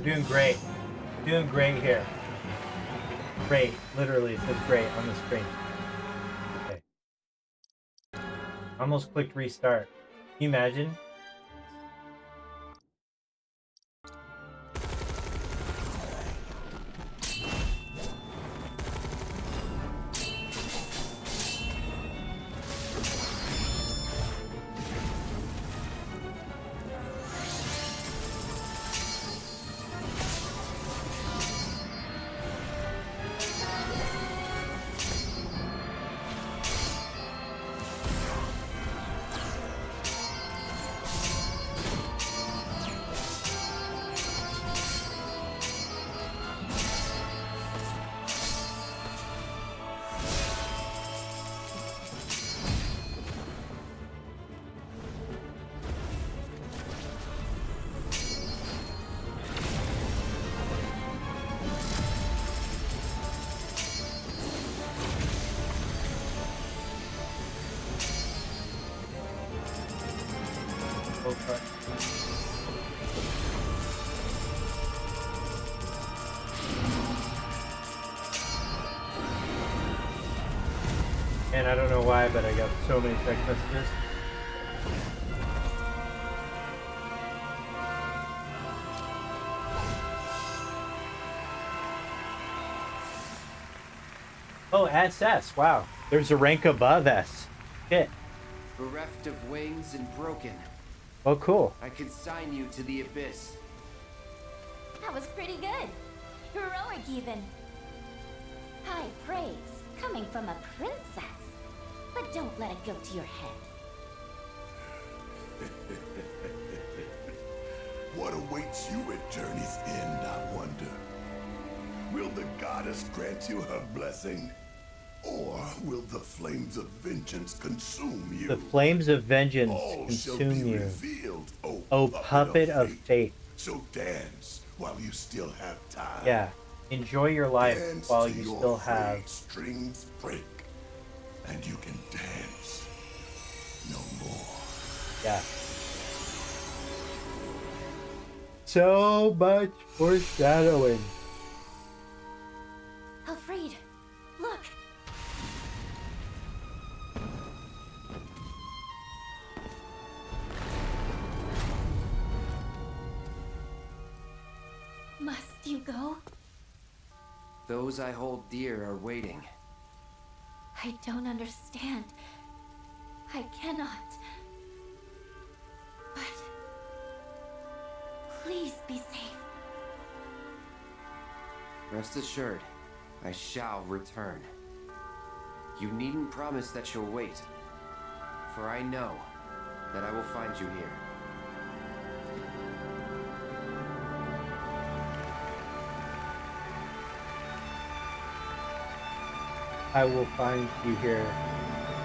Doing great. Doing great here. Great. Literally, it says great on the screen. Okay. Almost clicked restart. Can you imagine? And I don't know why, but I got so many text messages. Oh, SS. Wow. There's a rank above S. Shit. Bereft of wings and broken. Oh, cool. I consign you to the abyss. That was pretty good. Heroic even. High praise coming from a princess. But don't let it go to your head. What awaits you at journey's end, I wonder? Will the goddess grant you her blessing? Or will the flames of vengeance consume you? The flames of vengeance All shall consume be you. Revealed, Oh, puppet of fate. So dance while you still have time. Yeah. Enjoy your life Dance while till you your still frayed have. strings break, and you can dance no more. Yeah. So much foreshadowing. Alfred, look. Must you go? Those I hold dear are waiting. I don't understand. I cannot. But please be safe. Rest assured, I shall return. You needn't promise that you'll wait, for I know that I will find you here. I will find you here.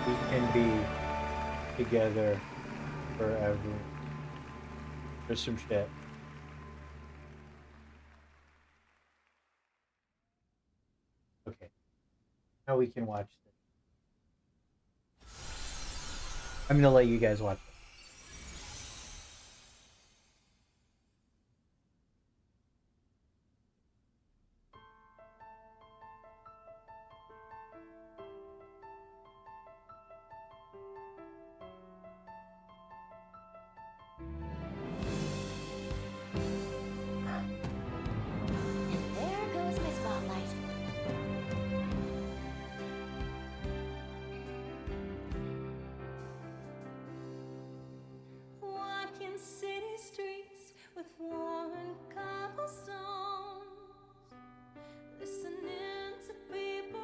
We can be together forever. There's some shit. Okay. Now we can watch this. I'm gonna let you guys watch it. There goes my spotlight. Walking city streets with worn cobblestones, listening to people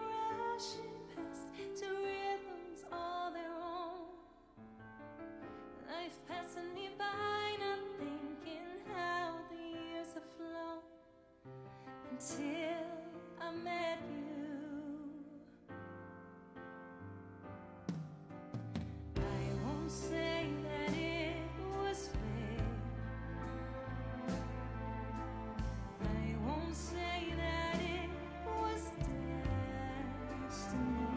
rushing past to rhythms all their own. Life passing me by, not thinking how the years have flown until I met you. I won't say that it was fair. I won't say that it was destiny.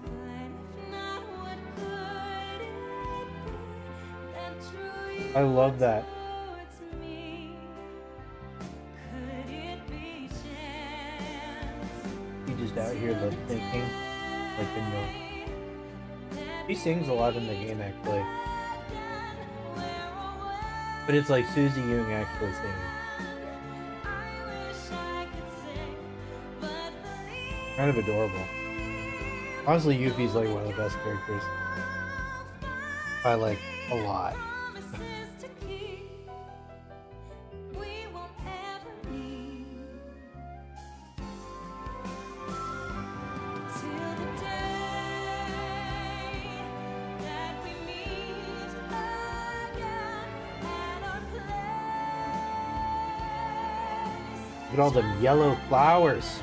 But if not, what could it be that drew you I love that. towards me? Could it be chance? He's just out here lip syncing like a no. He sings a lot in the game actually. But it's like Susie Young actually singing. Kind of adorable. Honestly, Yuffie's like one of the best characters. I like a lot. Look at all them yellow flowers.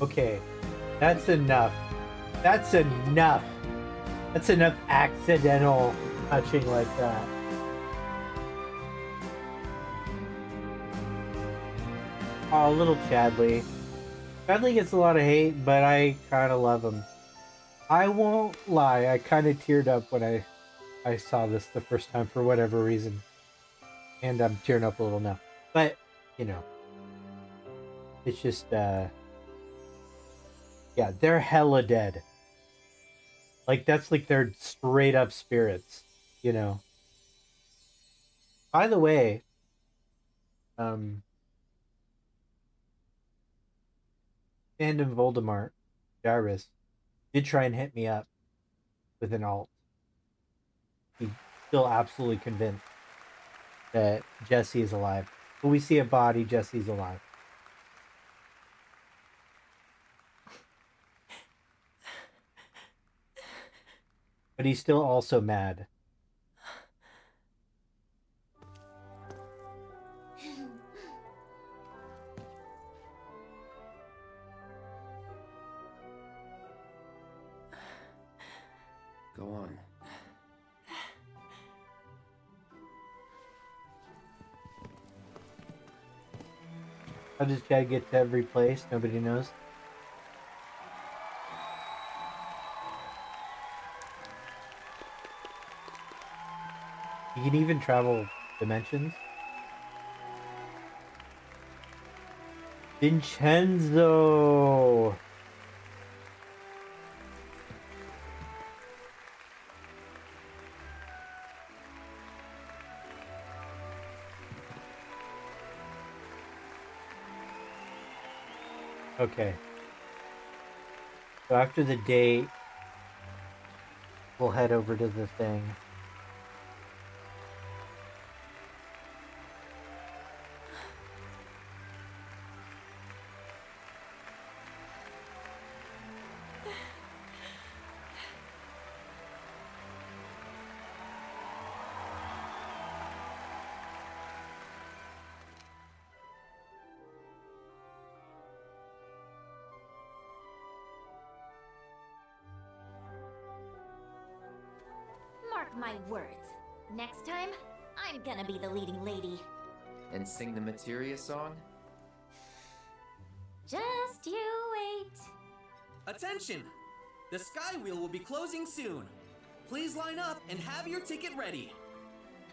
Okay, that's enough. That's enough. That's enough accidental touching like that. Oh, little Chadley. Chadley gets a lot of hate, but I kind of love him. I won't lie, I kind of teared up when I saw this the first time for whatever reason. And I'm tearing up a little now. But, you know, it's just, yeah, they're hella dead. Like, that's like their straight up spirits, you know. By the way, Fandom Voldemort, Jarvis, did try and hit me up with an alt. He's still absolutely convinced that Jesse is alive. When we see a body, Jesse's alive. But he's still also mad. Go on. How does Chad get to every place? Nobody knows. You can even travel dimensions. Vincenzo! Okay. So after the date, we'll head over to the thing. Mark my words. Next time, I'm gonna be the leading lady. And sing the Materia song? Just you wait. Attention! The Skywheel will be closing soon. Please line up and have your ticket ready.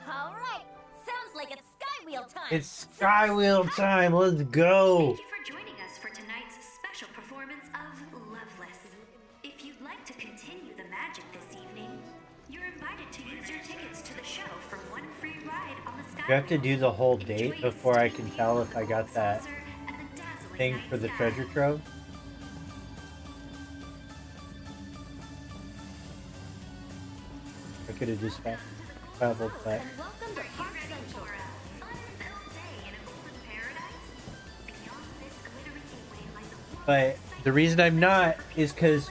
All right. Sounds like it's Skywheel time. It's Skywheel time. Let's go. Thank you for joining us for tonight's special performance of Loveless. If you'd like to continue the magic this evening, you're invited to use your tickets to the show for one free ride on the Skywheel. You have to do the whole date before I can tell if I got that thing for the treasure trove. I could have just traveled, but Welcome to Park Central. but the reason I'm not is because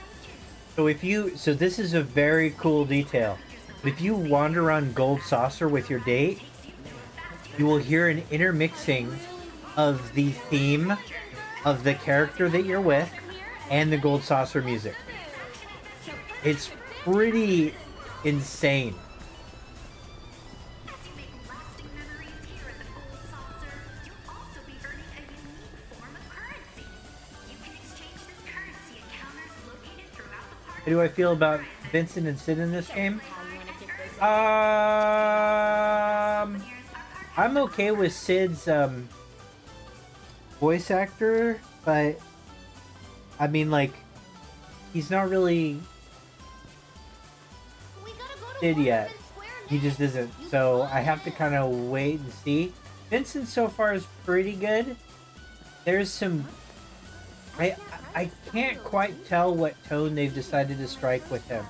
so this is a very cool detail. If you wander on Gold Saucer with your date, you will hear an intermixing of the theme of the character that you're with and the Gold Saucer music. It's pretty insane. How do I feel about Vincent and Sid in this game? I'm okay with Sid's voice actor, but I mean, like, he's not really Sid yet. He just isn't. So I have to kind of wait and see. Vincent so far is pretty good. There's some I can't quite tell what tone they've decided to strike with him.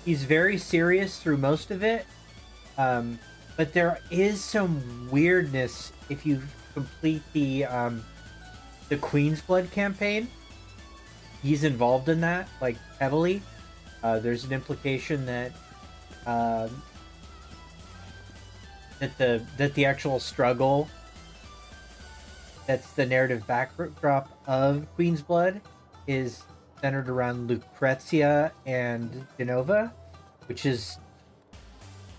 He's very serious through most of it, but there is some weirdness if you complete the Queen's Blood campaign. He's involved in that, like, heavily. There's an implication that that the actual struggle that's the narrative backdrop of Queen's Blood is centered around Lucrezia and Genova, which is,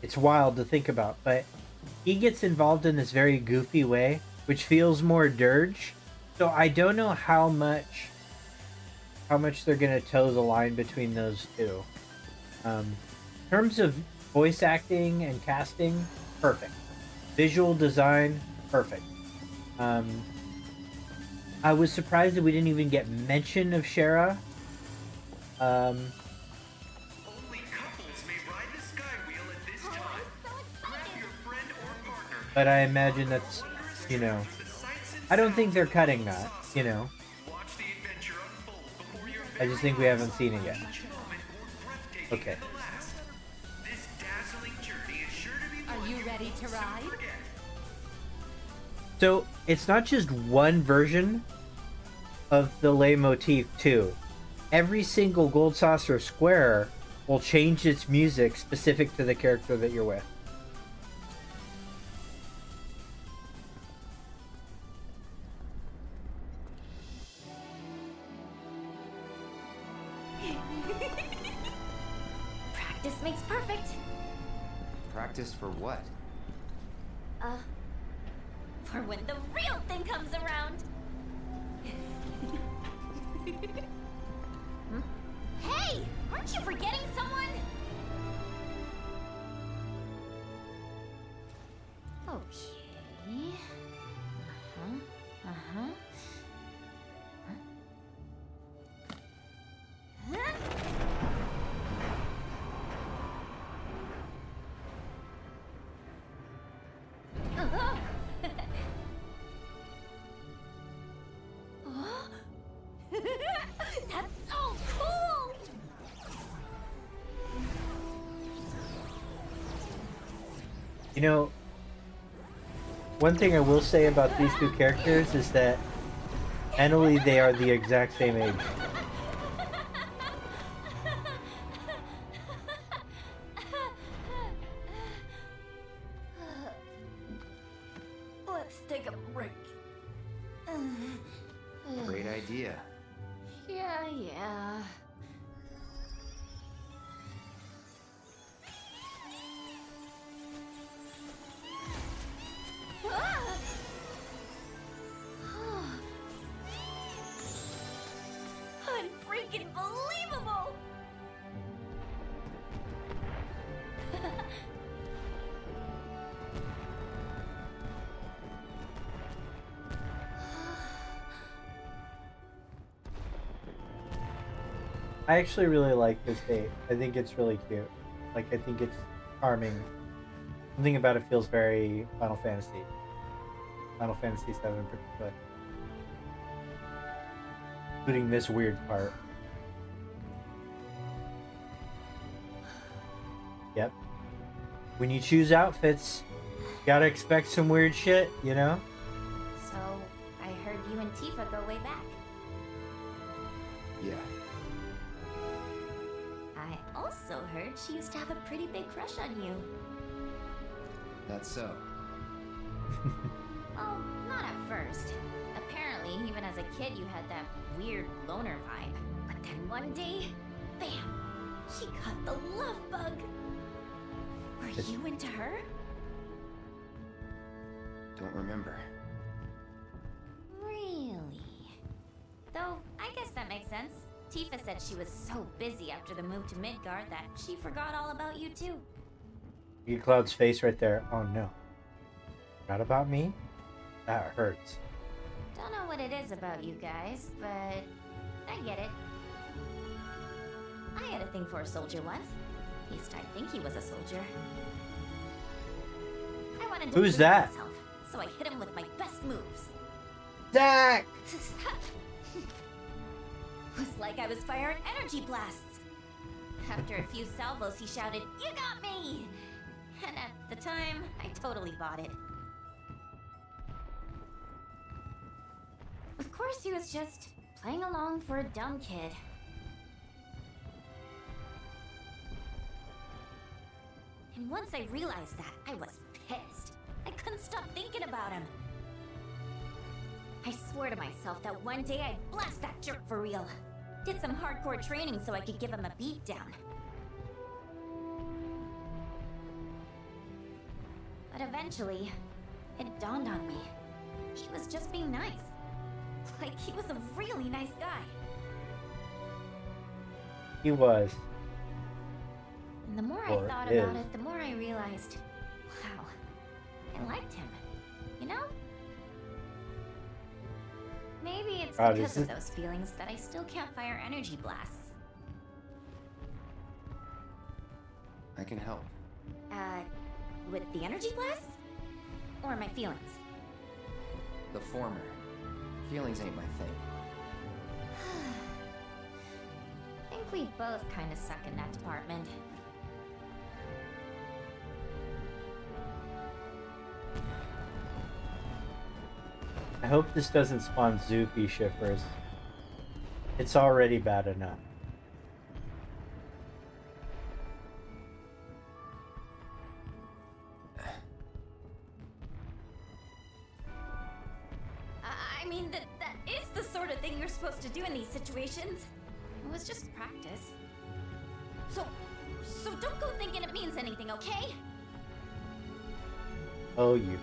it's wild to think about, but he gets involved in this very goofy way, which feels more dirge. So I don't know how much they're gonna toe the line between those two. In terms of voice acting and casting, perfect. Visual design, perfect. I was surprised that we didn't even get mention of Shara. Only couples may ride the Skywheel at this time. Grab your friend or partner. But I imagine that's, you know, I don't think they're cutting that, you know. I just think we haven't seen it yet. Okay. Are you ready to ride? So it's not just one version of the leitmotif too. Every single gold saucer square will change its music specific to the character that you're with. Practice makes perfect. Practice for what? For when the real thing comes around. Hey! Aren't you forgetting someone? Okay. Uh-huh. That's so cool! You know, one thing I will say about these two characters is that mentally they are the exact same age. Let's take a break. Great idea. Yeah. Unfreaking believable! I actually really like this date. I think it's really cute. Like, I think it's charming. Something about it feels very Final Fantasy. Final Fantasy VII in particular. Including this weird part. Yep. When you choose outfits, you gotta expect some weird shit, you know? So, I heard you and Tifa go way back. Yeah. I also heard she used to have a pretty big crush on you. That's so. Well, not at first. Apparently, even as a kid, you had that weird loner vibe. But then one day, bam! She caught the love bug. Were you into her? Don't remember. Really? Though, I guess that makes sense. Tifa said she was so busy after the move to Midgard that she forgot all about you too. Look at Cloud's face right there. Oh no. Forgot about me? That hurts. Don't know what it is about you guys, but I get it. I had a thing for a soldier once. At least I think he was a soldier. I wanted to Who's prove that? myself, so I hit him with my best moves. Zach! Was like I was firing energy blasts. After a few salvos, he shouted, "You got me!" And at the time, I totally bought it. Of course, he was just playing along for a dumb kid. And once I realized that, I was pissed. I couldn't stop thinking about him. I swore to myself that one day I'd blast that jerk for real. Did some hardcore training so I could give him a beatdown. But eventually, it dawned on me. He was just being nice. Like he was a really nice guy. He was. And the more I Or thought is. about it, the more I realized, wow, I liked him. You know? Maybe it's God, because is of it- those feelings that I still can't fire energy blasts. I can help. With the energy blasts? Or my feelings? The former. Feelings ain't my thing. I think we both kind of suck in that department. I hope this doesn't spawn Zupi shippers. It's already bad enough. I mean, that is the sort of thing you're supposed to do in these situations. It was just practice. So don't go thinking it means anything, okay? Oh, you.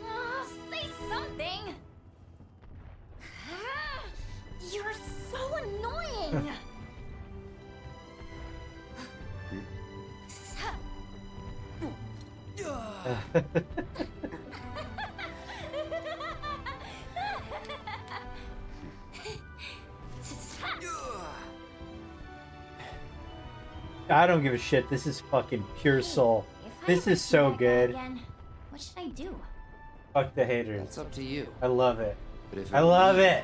Oh, say something! You're so annoying! I don't give a shit. This is fucking pure soul. This is so good. What should I do? Fuck the haters. It's up to you. I love it. But if I love it.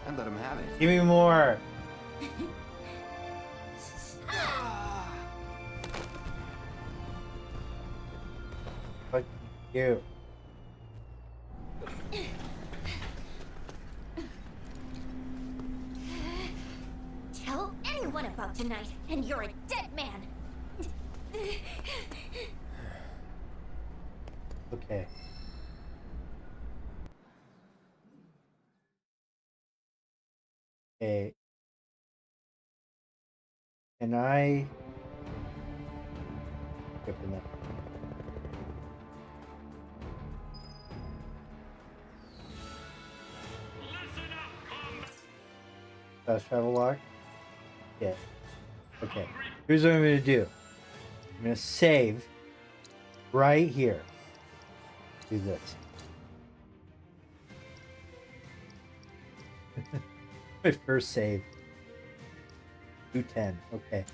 And let him have it. Give me more. Fuck you. Tell anyone about tonight, and you're a dead man! Okay. Okay. Can I open that? Fast travel log? Yeah. Okay. Here's what I'm gonna do. I'm gonna save right here. Do this. My first save. 210. Okay.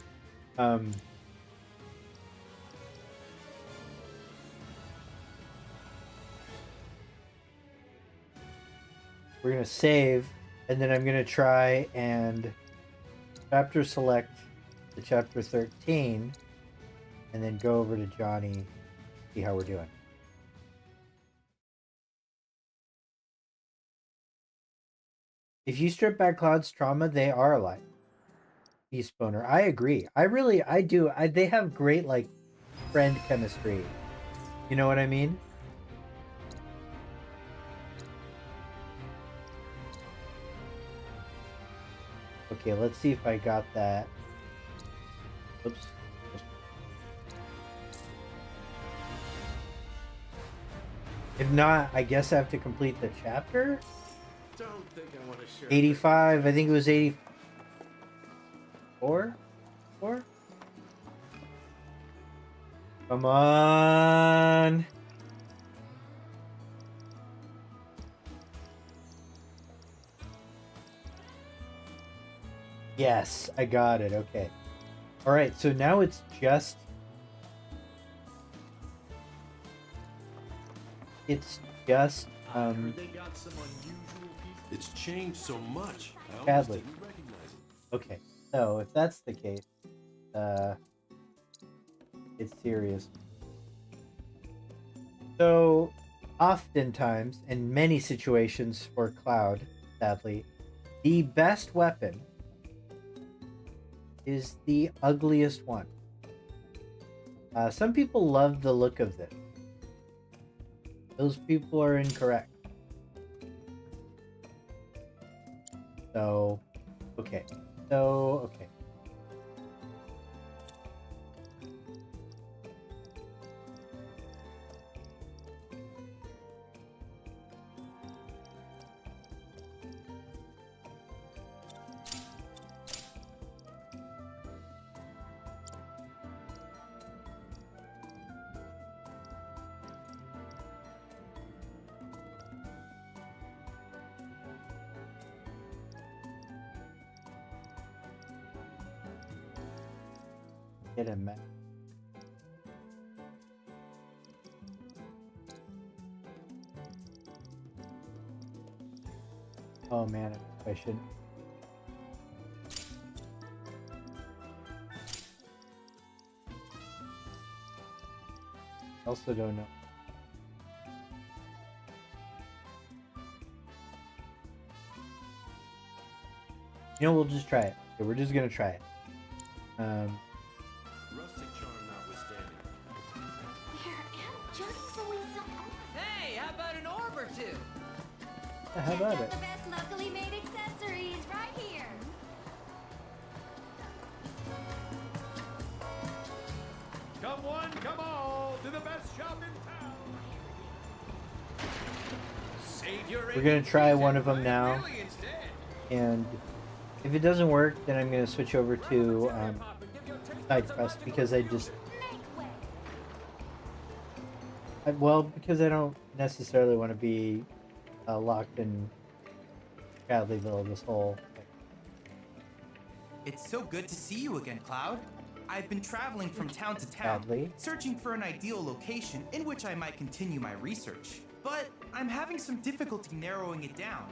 We're gonna save, and then I'm gonna try and chapter select the chapter 13, and then go over to Johnny, see how we're doing. If you strip back Cloud's trauma, they are alive. Keystone. I agree. I do. They have great, like, friend chemistry. You know what I mean? Okay, let's see if I got that. Oops. If not, I guess I have to complete the chapter? Don't think I want to share. 85, I think it was 84? 4? Come on! Yes, I got it, okay. Alright, so now it's just... They got some unusual pieces. It's changed so much. I almost Badly. didn't recognize it. Okay, so if that's the case, it's serious. So, oftentimes, in many situations for Cloud, sadly, the best weapon is the ugliest one. Some people love the look of this. Those people are incorrect. So, okay. So, okay. Get him back. Oh man, I should. Also don't know. You know, we'll just try it. Okay, we're just gonna try it. Rustic charm notwithstanding. Hey, how about an orb or two? How about it? The best locally made accessories right here. Come one, come all, to the best shop in town. Save your We're gonna try one of them now, and if it doesn't work, then I'm gonna switch over to side quest because because I don't necessarily want to be locked in Bradleyville this whole thing. It's so good to see you again, Cloud. I've been traveling from town to town, searching for an ideal location in which I might continue my research. But I'm having some difficulty narrowing it down.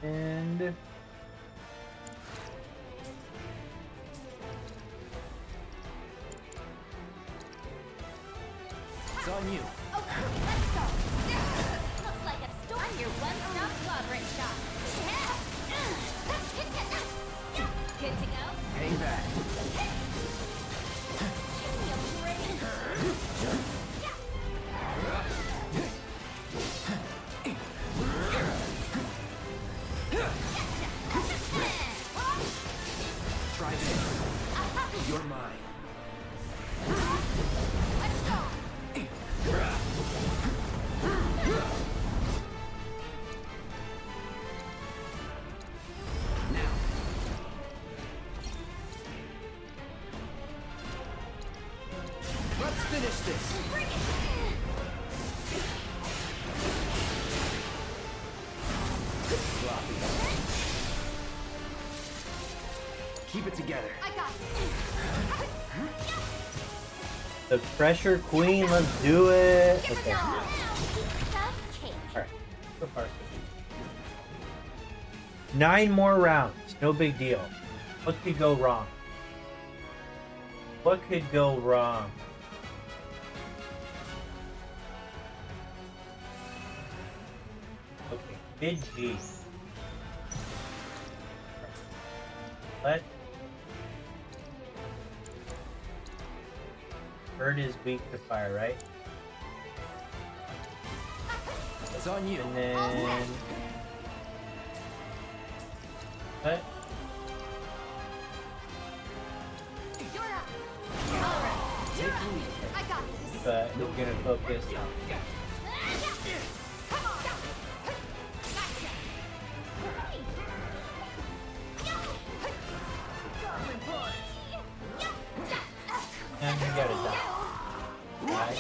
And it's on you. Okay, let's go. Looks like a store. I'm your one-stop clobbering shop. Good to go? Hang back. Try this. You're mine. Let's go. Now. Let's finish this. Keep it together. I got the pressure queen, let's do it. Okay. Alright. So far. 9 more rounds. No big deal. What could go wrong? What could go wrong? Okay, mid G. Let Bird is weak to fire, right? It's on you. And then what? You're up. Alright. You're up. I got this. But we're gonna focus on and we gotta die. Right?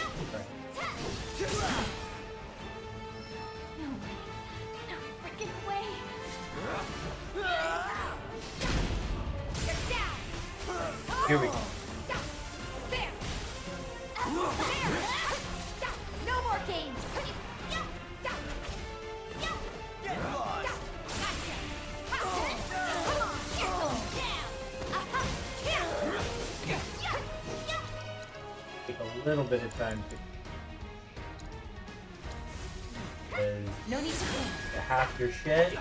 No freaking way. Here we go. There. No more games. little bit of time to No need to half your shit.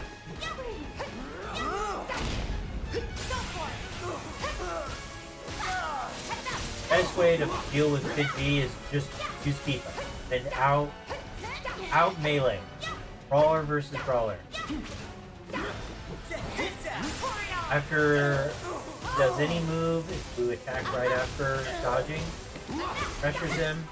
Best way to deal with Big B is just use Tifa and out melee. Brawler versus brawler. After does any move, if you attack right after dodging, pressures him.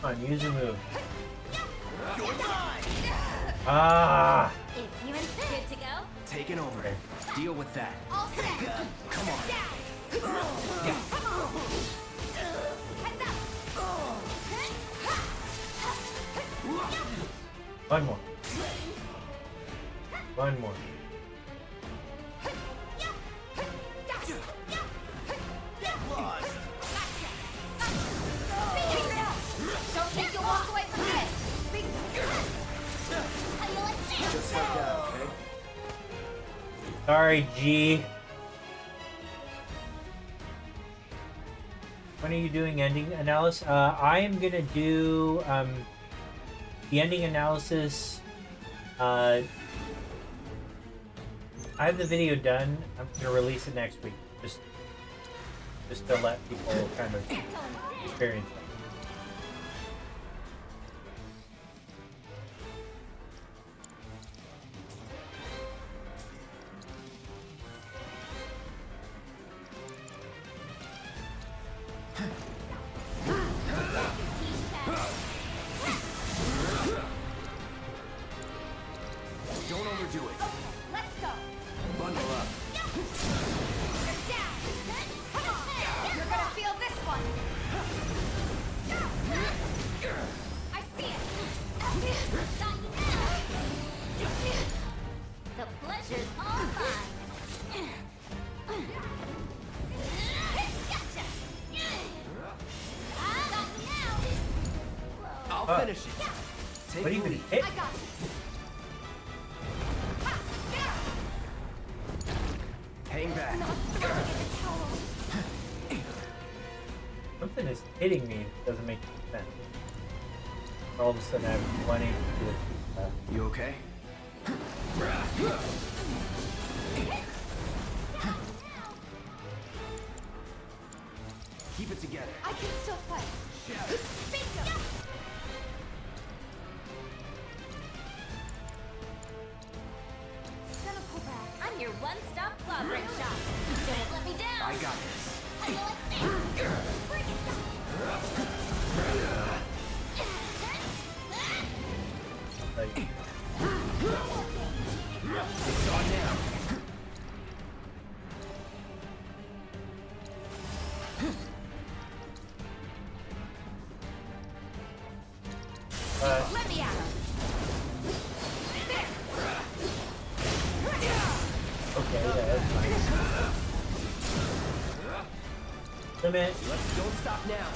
Come on, use your move. Ah! If you insist. Good to go? Taking over. Deal with that. All set. Come on. Yeah. Come on. Heads up. One more. One more. Don't think you'll walk away from this. How you like that? Just like that, okay? Sorry, G. When are you doing ending analysis? I am gonna do the ending analysis. I have the video done. I'm gonna release it next week, just to let people kind of experience it. Don't overdo it. Let's go. Bundle up. You're down. Come on. You're gonna feel this one. I see it. The pleasure's all mine. Gotcha. I'll finish it. Take What are you the gonna lead. hit? I got this. Hang back. Something is hitting me. It doesn't make sense. All of a sudden, I have 1 HP with You okay? Keep it together. I can still fight. Bingo. Gonna pull back. I'm your one-stop clobbering shop. Don't let me down. I got this. How you like that? Bring it like, It's on now. Let me out. okay, yeah, that's nice. Limit. Don't stop now.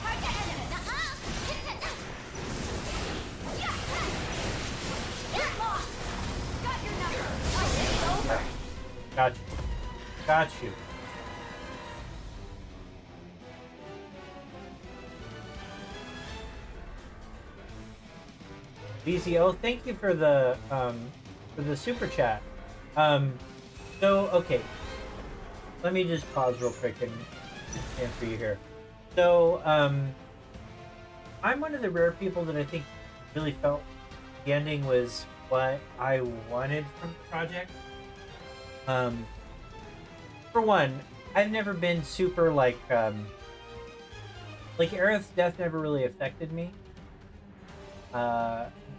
Got you. Got you. BZO, thank you for the super chat. So okay, let me just pause real quick and answer you here. So I'm one of the rare people that I think really felt the ending was what I wanted from the project. For one, I've never been super like Aerith's death never really affected me.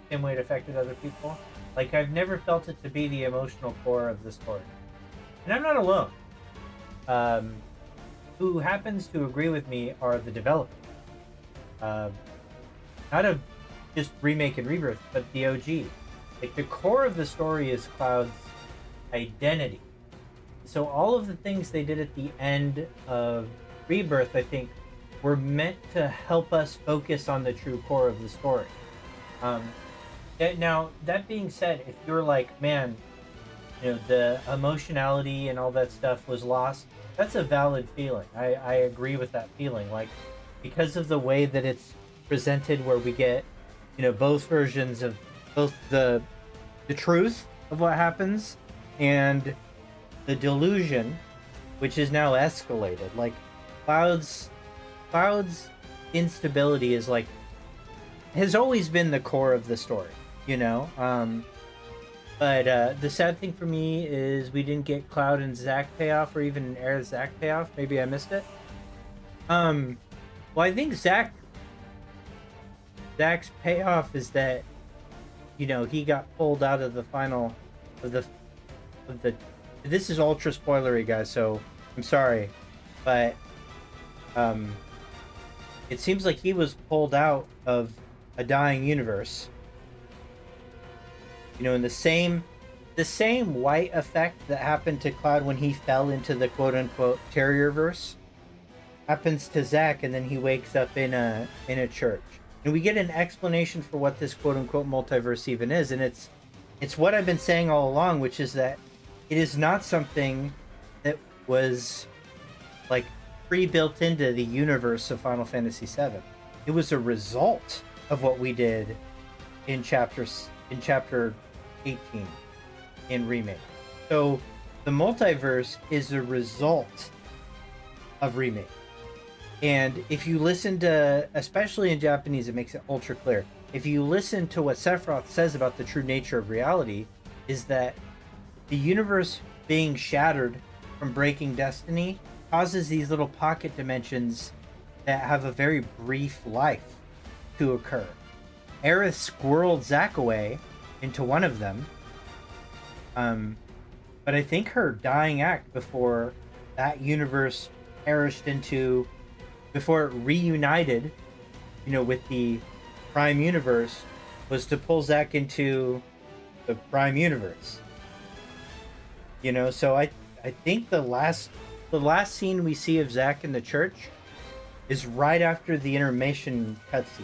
Same way it affected other people. Like, I've never felt it to be the emotional core of the story. And I'm not alone. Who happens to agree with me are the developers. Not of just remake and rebirth, but the OG. Like, the core of the story is Cloud's identity. So all of the things they did at the end of Rebirth, I think, were meant to help us focus on the true core of the story. Now, that being said, if you're like, man, the emotionality and all that stuff was lost, that's a valid feeling. I agree with that feeling. Like, because of the way that it's presented, where we get, both versions of both the truth of what happens and the delusion, which is now escalated. Like, Cloud's instability is like, has always been the core of the story, but the sad thing for me is we didn't get Cloud and Zack payoff, or even an Aerith Zack payoff. Maybe I missed it. Well, I think Zack's payoff is that, he got pulled out of the final of the. This is ultra spoilery, guys, so I'm sorry, but it seems like he was pulled out of a dying universe. In the same white effect that happened to Cloud when he fell into the quote-unquote Terrierverse happens to Zack, and then he wakes up in a church. And we get an explanation for what this quote-unquote multiverse even is, and it's what I've been saying all along, which is that it is not something that was like pre-built into the universe of Final Fantasy VII. It was a result of what we did in chapter 18 in Remake. So the multiverse is a result of Remake. And if you listen to, especially in Japanese, it makes it ultra clear. If you listen to what Sephiroth says about the true nature of reality, is that the universe being shattered from breaking destiny causes these little pocket dimensions that have a very brief life to occur. Aerith squirreled Zack away into one of them, but I think her dying act before that universe perished into, before it reunited, with the Prime Universe, was to pull Zack into the Prime Universe. So I think the last scene we see of Zack in the church is right after the intermission cutscene.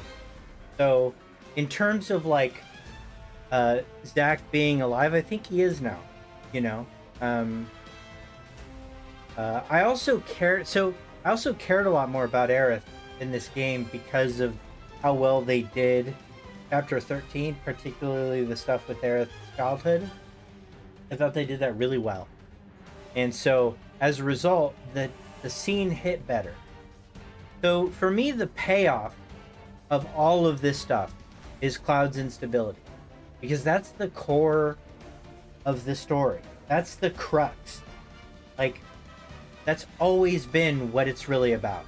So in terms of like Zack being alive, I think he is now. I also cared a lot more about Aerith in this game because of how well they did chapter 13, particularly the stuff with Aerith's childhood. I thought they did that really well. And so as a result, the scene hit better. So for me, the payoff of all of this stuff is Cloud's instability, because that's the core of the story. That's the crux. Like, that's always been what it's really about.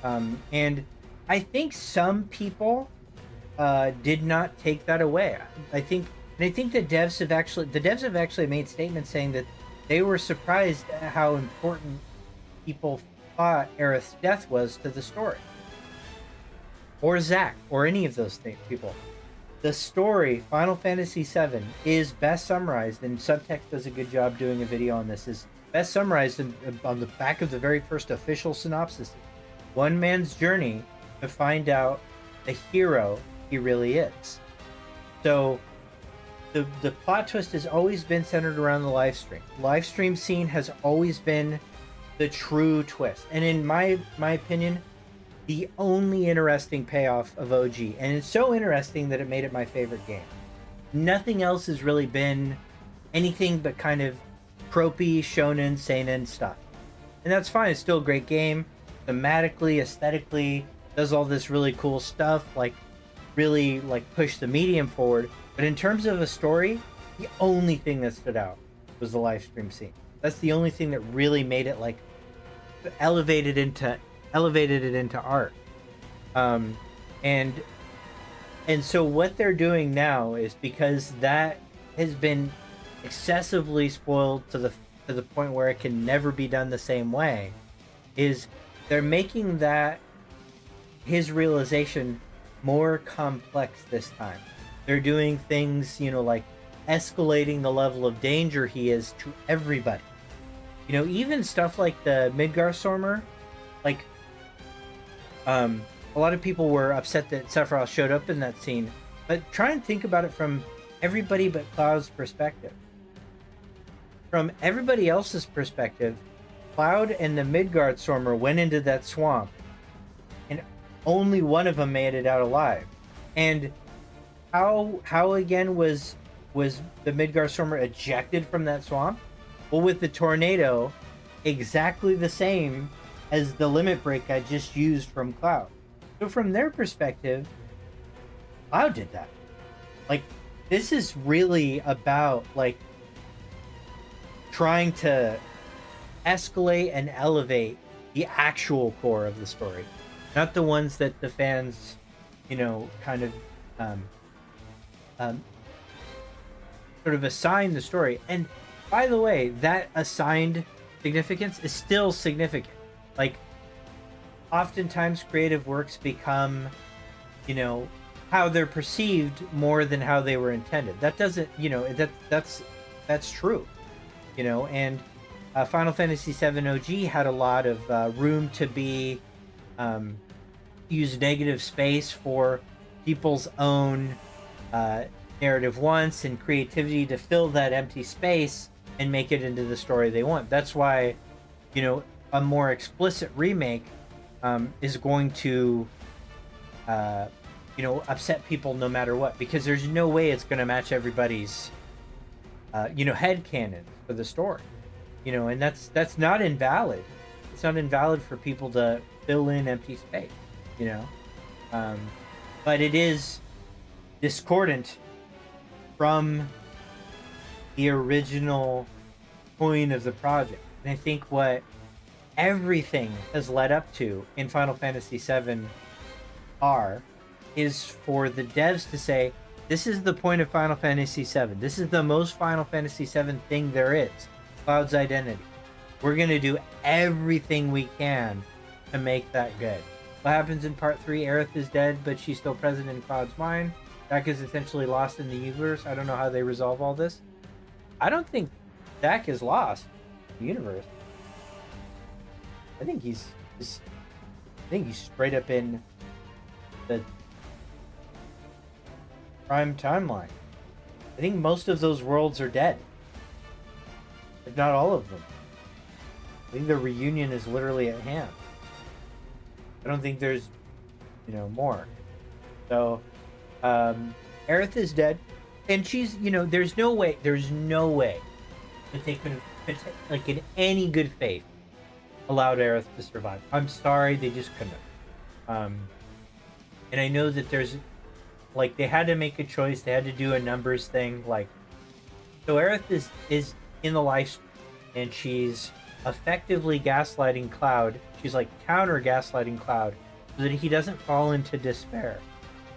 And I think some people did not take that away. I think the devs have actually made statements saying that they were surprised at how important people thought Aerith's death was to the story, or Zack, or any of those people. The story, Final Fantasy VII, is best summarized, and Subtext does a good job doing a video on this, is best summarized on the back of the very first official synopsis. One man's journey to find out the hero he really is. So the plot twist has always been centered around the live stream. Live stream scene has always been the true twist. And in my opinion, the only interesting payoff of OG. And it's so interesting that it made it my favorite game. Nothing else has really been anything but kind of tropey, shonen, seinen stuff. And that's fine. It's still a great game. Thematically, aesthetically, does all this really cool stuff, like really like push the medium forward. But in terms of a story, the only thing that stood out was the live stream scene. That's the only thing that really made it like elevated it into art. And so what they're doing now is, because that has been excessively spoiled to the point where it can never be done the same way, is they're making that his realization more complex this time. They're doing things, like escalating the level of danger he is to everybody. You know, even stuff like the Midgarstormer, like, a lot of people were upset that Sephiroth showed up in that scene, but try and think about it from everybody but Cloud's perspective. From everybody else's perspective, Cloud and the Midgarstormer went into that swamp, and only one of them made it out alive. And how again was the Midgarstormer ejected from that swamp? Well, with the tornado, exactly the same as the limit break I just used from Cloud. So from their perspective, Cloud did that. Like, this is really about, like, trying to escalate and elevate the actual core of the story, not the ones that the fans, you know, kind of sort of assign the story. And by the way, that assigned significance is still significant. Like, oftentimes creative works become, you know, how they're perceived more than how they were intended. That doesn't, you know, that's true, you know. And Final Fantasy VII OG had a lot of room to be use negative space for people's own narrative wants and creativity to fill that empty space and make it into the story they want. That's why, you know, a more explicit remake is going to you know, upset people no matter what, because there's no way it's going to match everybody's you know, headcanon for the story, you know. And that's not invalid. It's not invalid for people to fill in empty space, you know. But it is discordant from the original point of the project. And I think what everything has led up to in Final Fantasy VII is for the devs to say, this is the point of Final Fantasy VII. This is the most Final Fantasy VII thing there is. Cloud's identity. We're going to do everything we can to make that good. What happens in Part 3? Aerith is dead, but she's still present in Cloud's mind. Zack is essentially lost in the universe. I don't know how they resolve all this. I don't think Zack is lost in the universe. I think he's straight up in the prime timeline. I think most of those worlds are dead, if not all of them. I think the reunion is literally at hand. I don't think there's, you know, more. So, Aerith is dead, and she's, you know, there's no way that they could have, like, in any good faith, allowed Aerith to survive. I'm sorry, they just couldn't have. And I know that there's, like, they had to make a choice. They had to do a numbers thing. Like, so Aerith is in the life, and she's effectively gaslighting Cloud. She's like counter gaslighting Cloud so that he doesn't fall into despair.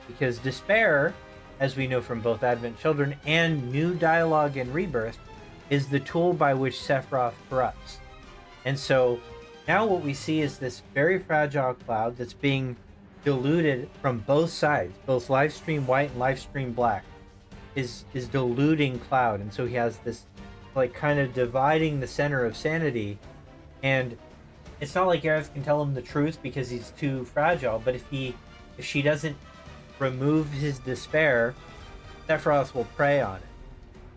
Because despair, as we know from both Advent Children and new dialogue in Rebirth, is the tool by which Sephiroth corrupts. And so now what we see is this very fragile Cloud that's being diluted from both sides. Both Livestream White and Livestream Black is diluting Cloud. And so he has this, like, kind of dividing the center of sanity. And it's not like Aerith can tell him the truth because he's too fragile, but if she doesn't remove his despair, Sephiroth will prey on it.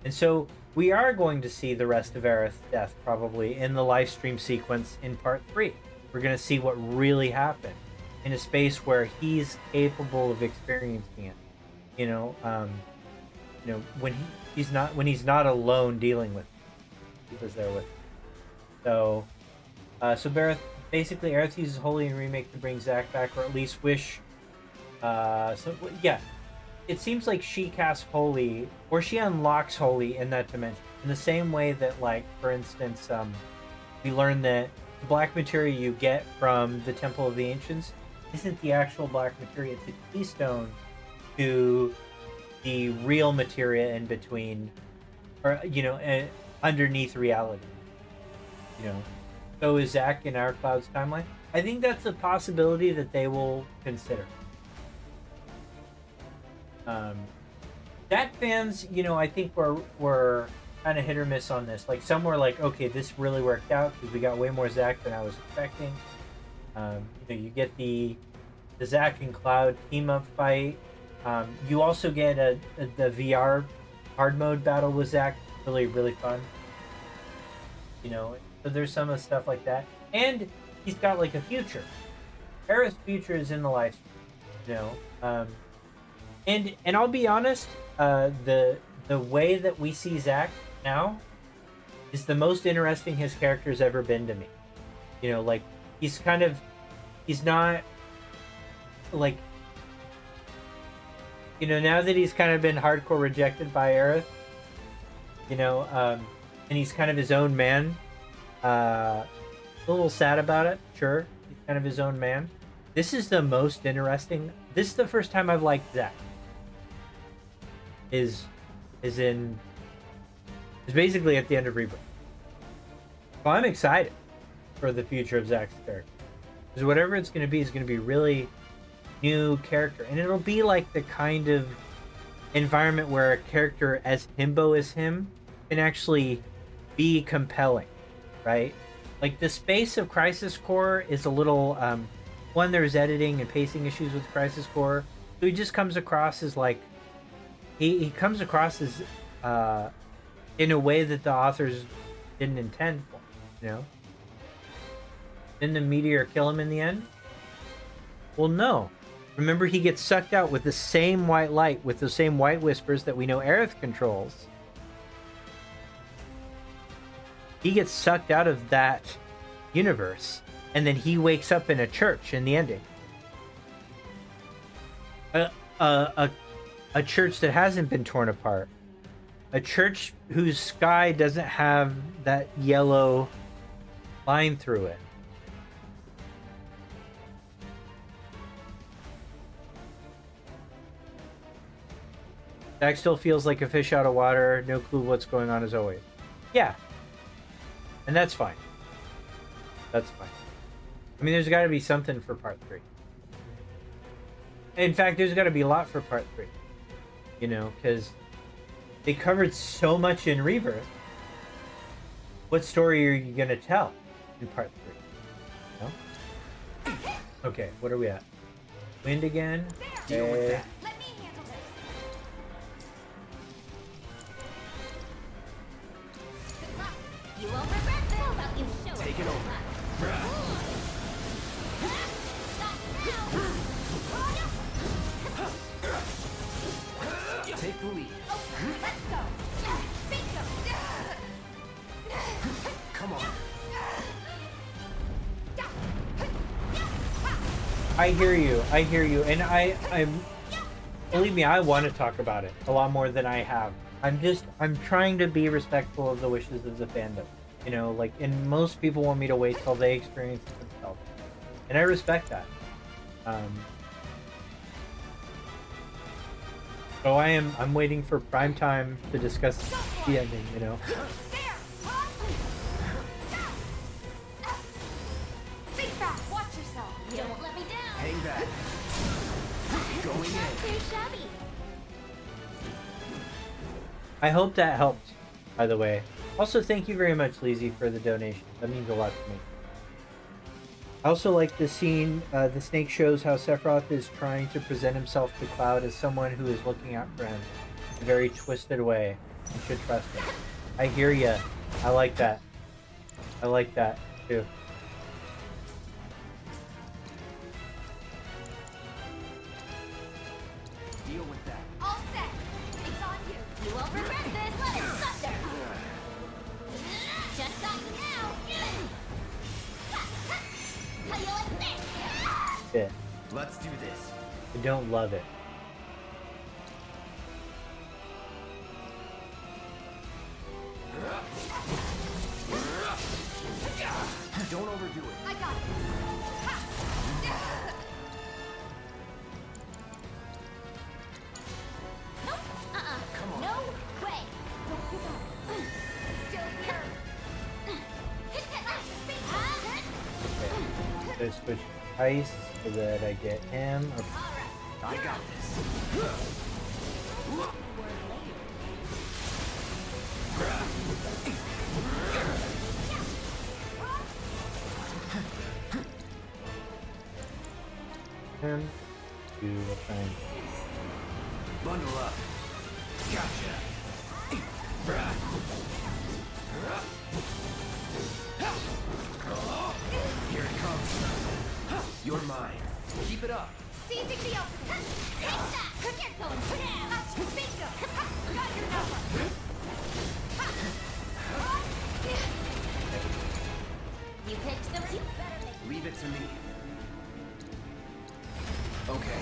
And so we are going to see the rest of Aerith's death probably in the live stream sequence in Part 3. We're going to see what really happened in a space where he's capable of experiencing it. You know, when he's not alone dealing with it. He was there with it. So Aerith uses Holy in Remake to bring Zack back, or at least wish. It seems like she casts Holy, or she unlocks Holy in that dimension. In the same way that, like, for instance, we learn that the black materia you get from the Temple of the Ancients isn't the actual black materia. It's a keystone to the real materia in between, or, you know, underneath reality. You know, so is Zack in our Cloud's timeline? I think that's a possibility that they will consider. Zack fans, you know, I think were kind of hit or miss on this. Like some were like, okay, this really worked out because we got way more Zack than I was expecting. You get the Zack and Cloud team up fight. You also get the VR hard mode battle with Zack, really really fun. So there's some of the stuff like that, and he's got like a future. Aerith's future is in the live stream, and I'll be honest, the way that we see Zack now is the most interesting his character's ever been to me. Like he's not like, now that he's kind of been hardcore rejected by Aerith, and he's kind of his own man, a little sad about it, sure, he's kind of his own man. This is the most interesting, this is the first time I've liked Zack. Is basically at the end of Rebirth. So I'm excited for the future of Zack's character. Because whatever it's going to be is going to be really new character. And it'll be like the kind of environment where a character as himbo as him can actually be compelling, right? Like the space of Crisis Core is a little, one, there's editing and pacing issues with Crisis Core. So he just comes across as like, he comes across as, in a way that the authors didn't intend for, Didn't the meteor kill him in the end? Well, no. Remember, he gets sucked out with the same white light, with the same white whispers that we know Aerith controls. He gets sucked out of that universe, and then he wakes up in a church in the ending. A church that hasn't been torn apart. A church whose sky doesn't have that yellow line through it. Zack still feels like a fish out of water, no clue what's going on as always. Yeah. And that's fine. That's fine. I mean, there's got to be something for part 3. In fact, there's got to be a lot for part 3. Because they covered so much in Rebirth. What story are you going to tell in part 3? No? Okay, what are we at? Wind again? Deal with that. Let me handle this. Good luck. You won't regret this. How about you show Take it over. Take the lead. Okay, let's go. Bingo. Come on. I hear you, and I'm believe me, I want to talk about it a lot more than I have. I'm trying to be respectful of the wishes of the fandom, and most people want me to wait till they experience it themselves, and I respect that. So I'm waiting for prime time to discuss the ending, Think fast. Watch yourself. Don't let me down. Hang back. Going in. Not too shabby. I hope that helped, by the way. Also, thank you very much, Lizzie, for the donation. That means a lot to me. I also like the scene, the snake shows how Sephiroth is trying to present himself to Cloud as someone who is looking out for him in a very twisted way. You should trust him. I hear ya. I like that. I like that, too. Deal with that. All set. It's on you. You won't regret this. Let it thunder. Just stop now. How you like this? Bit. Let's do this. I don't love it. Don't overdo it. I got this. Nope. Come on. No way. Don't give up. Still here. Hit that last big Okay. So switch ice so that I get him. Okay. I got this. turn. We'll try and... Bundle up. Gotcha. Here it comes. You're mine. Keep it up. Seizing the opening. Take that. Get going. Now. Bingo. Got your number. You picked them. You better make. Leave it to me. Okay.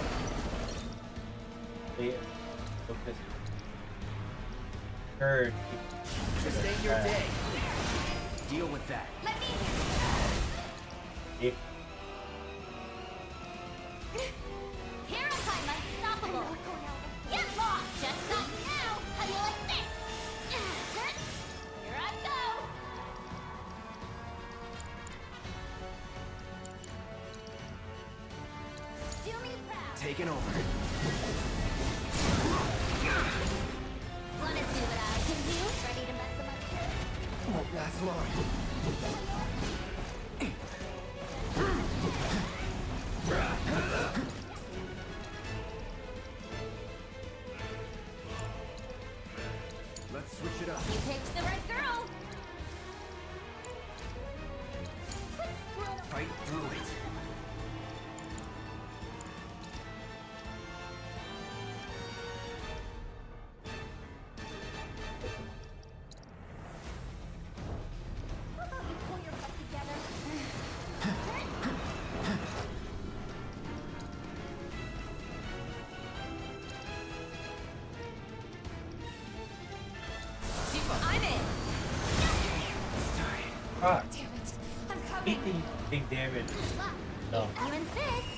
Focus. Third. Just ain't your day. Deal with that. Let me. Yeah. Here I find unstoppable. Get lost. Just not now. How do you like this? Here I go. Do me proud. Taking over. Wanna see what I can do? Ready to mess them up too? Won't last long. Let's switch it up. You picked the right girl. Fight through it. How about you pull your butt together? I'm in. Fuck. Damn it. I'm coming. 18 big damage. No. You insist.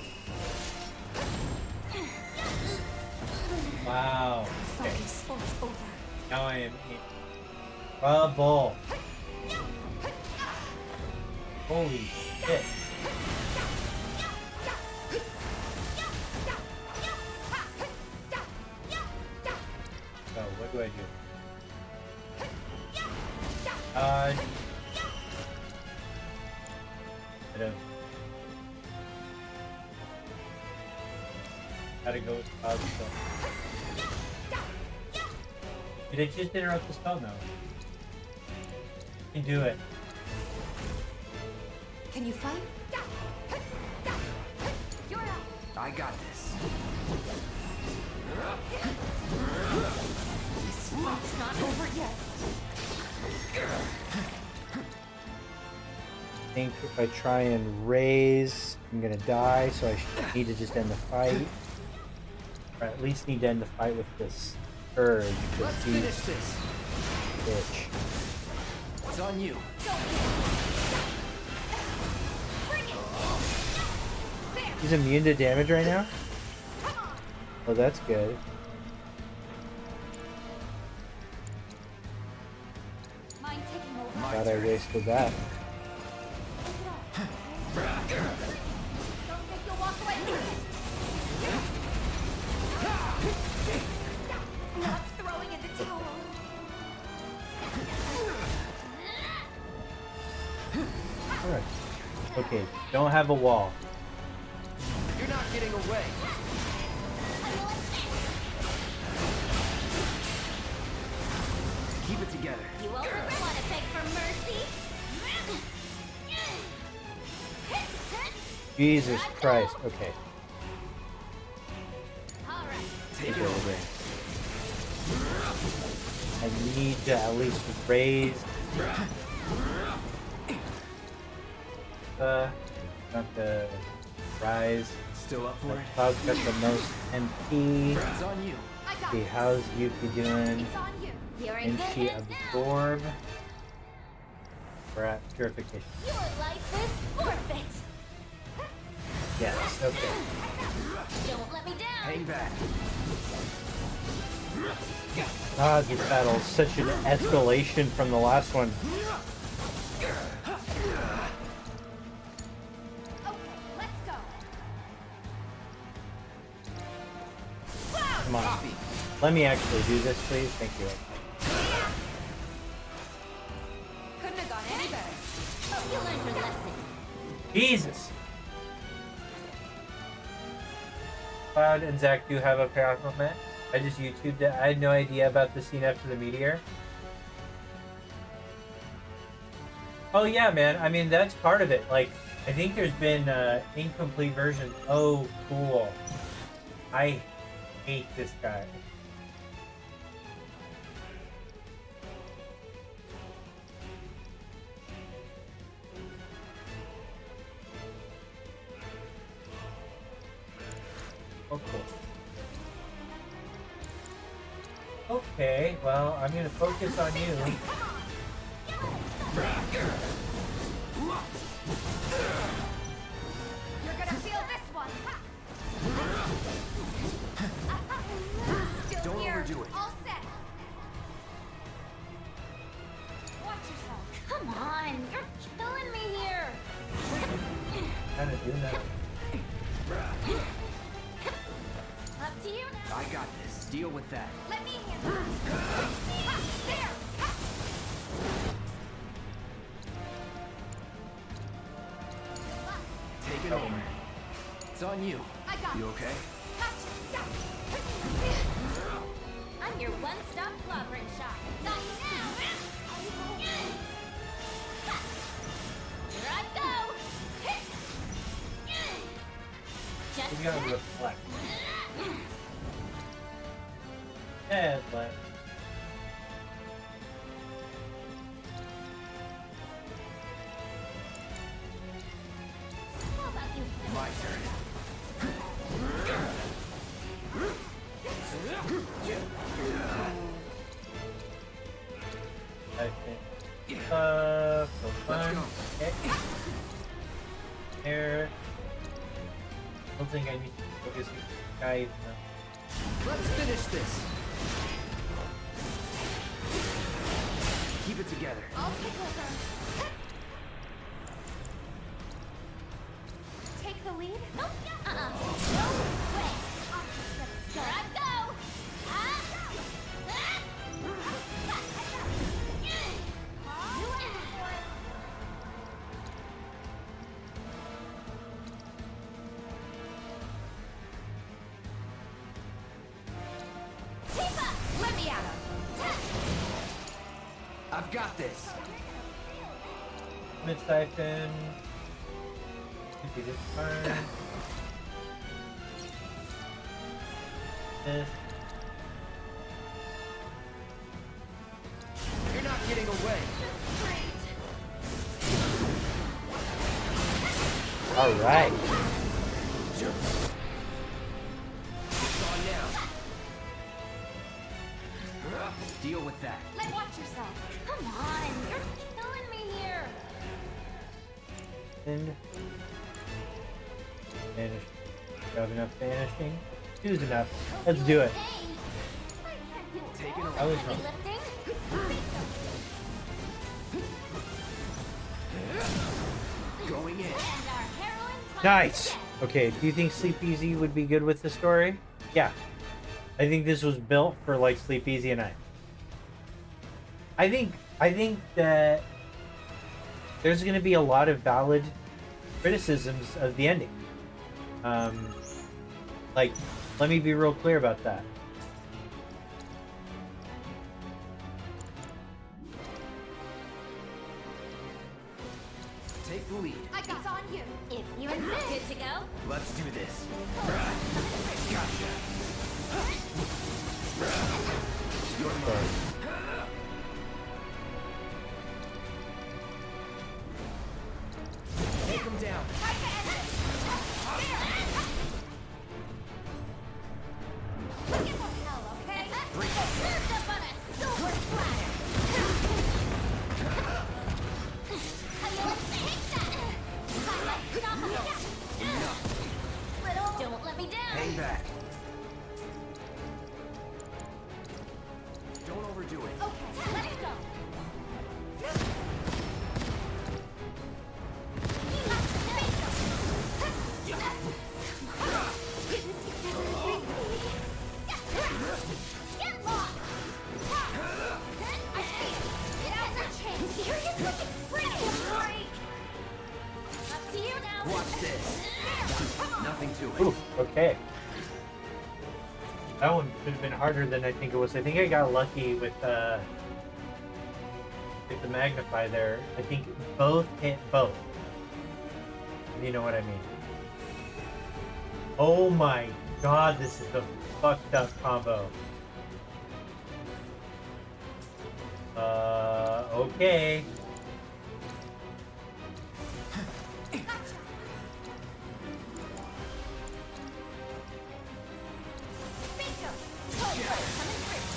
Wow. Okay. Focus or it's over. Now I am in trouble. Holy shit. So what do I do? Bit of... Gotta go with the spell. Did it just interrupt the spell? No. You can do it. Can you fight? You're up. I got this. This fight's not over yet. I think if I try and raise, I'm gonna die, so I need to just end the fight. Or at least need to end the fight with this urge. Let's finish this. Bitch. It's on you. He's immune to damage right now? Oh, that's good. Mind taking over. Glad I wasted that. Don't think you'll walk away. Not throwing in the towel. Alright. Okay, don't have a wall. You're not getting away. Keep it together. You won't want to beg for mercy. Jesus Christ. Okay. All right. Take it over. I need to at least raise. Not the rise. Still up for it? Cloud's got the most MP. It's on you. See, how's Yuki doing? It's on you. You're in And good she hands now. absorb. We're at purification. Your life is forfeit. Yes, okay. Don't let me down. Hang back. Ah, this battle is such an escalation from the last one. Okay, let's go. Come on. Let me actually do this, please. Thank you. Couldn't have gone any better. Oh, you learned your lesson. Jesus! Cloud and Zach do have a paranormal mat. I just YouTubed it. I had no idea about the scene after the meteor. Oh yeah, man. I mean, that's part of it. Like, I think there's been incomplete versions. Oh, cool. I hate this guy. Oh, cool. Okay, well, I'm gonna focus on you. You're gonna feel this one. Still Don't here. overdo it. All set. Watch yourself. Come on, you're killing me here. Kind of doing that. Up to you now. I got this. Deal with that. Let me handle it. Ha, there. Ha. Take it over. It's on you. I got You it. okay? Gotcha. I'm your one-stop clobbering shot. Not now. Here I go. Just We gotta reflect. Headlight. how about you? My turn. Okay. For fun. Okay. Here. I don't think I need to focus on the guy. Let's finish this. Keep it together. I'll take over. Take the lead? No way. Here I go. Let me at him. I've got this. Mid siphon. Do this turn. This. You're not getting away. All right. It's on now. Deal with that. Watch yourself. Come on, you're killing me here. And vanish. Do I have enough vanishing? Two's enough. Let's do it. Take it I was Heavy wrong. lifting. Going in. And our heroine. Nice. Okay. Do you think Sleep Easy would be good with the story? Yeah. I think this was built for like Sleep Easy and I think that there's going to be a lot of valid criticisms of the ending. Like, let me be real clear about that. Take the lead. I got on you. If you insist. Good to go. Let's do this. Gotcha. You're mine. Take him down. Served up on a silver platter. Don't let me down. Hang back. Don't overdo it. Okay, let's go. Get lost. I see it. Now's our chance. Seriously? Break. Up to you now. Watch this. Nothing to it. Ooh, okay. That one could have been harder than I think it was. I think I got lucky with the magnify there. I think both hit both. You know what I mean? Oh my god, this is a fucked up combo. Okay.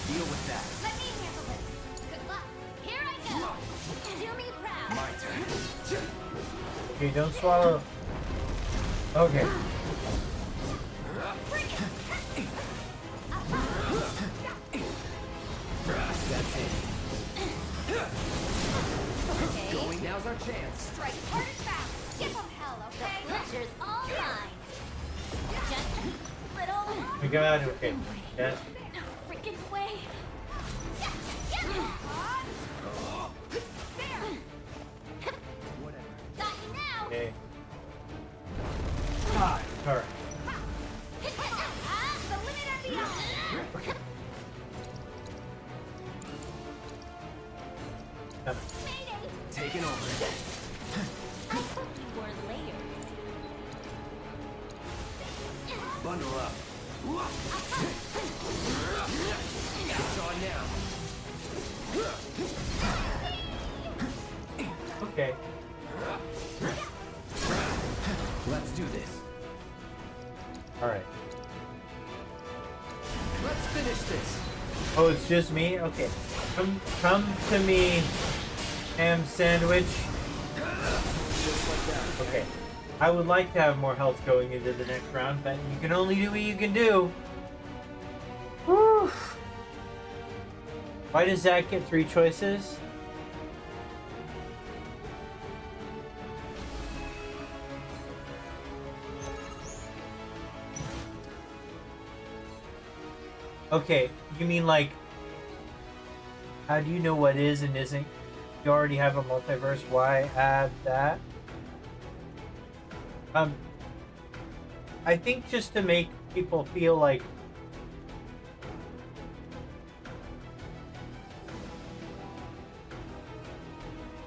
Deal with that. Let me handle this. Good luck. Here I go. Do me proud. My turn. Okay, don't swallow. Okay. That's it. Okay. Going now's our chance. Strike hard and fast. Give them hell, okay? The pleasure's all mine. Just a little. Oh my god, okay. Yes. No freaking way. There. Got you now. Okay. Ah, alright. The limit and beyond. Mayday. Taking over. I hope you wore layers. Bundle up. It's on now. Okay. Let's do this. Alright. Let's finish this. Oh, it's just me? Okay. Come to me, ham sandwich. Just like that. Okay. I would like to have more health going into the next round, but you can only do what you can do. Whew. Why does Zach get 3 choices? Okay, you mean like, how do you know what is and isn't? You already have a multiverse, why add that? I think just to make people feel like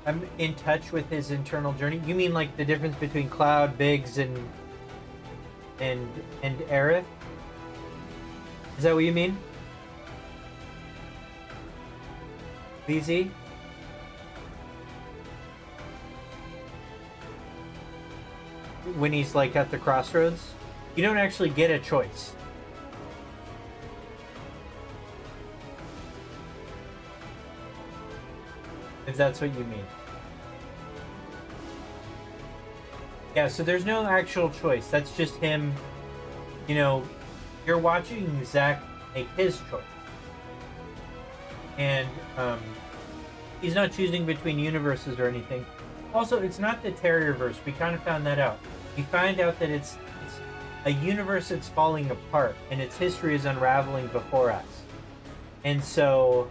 I'm in touch with his internal journey. You mean like the difference between Cloud, Biggs, and Aerith? Is that what you mean? BZ? When he's like at the crossroads? You don't actually get a choice. If that's what you mean. Yeah, so there's no actual choice. That's just him, you know, you're watching Zach make his choice. And he's not choosing between universes or anything. Also, it's not the Terrierverse. We kind of found that out. We find out that it's a universe that's falling apart, and its history is unraveling before us. And so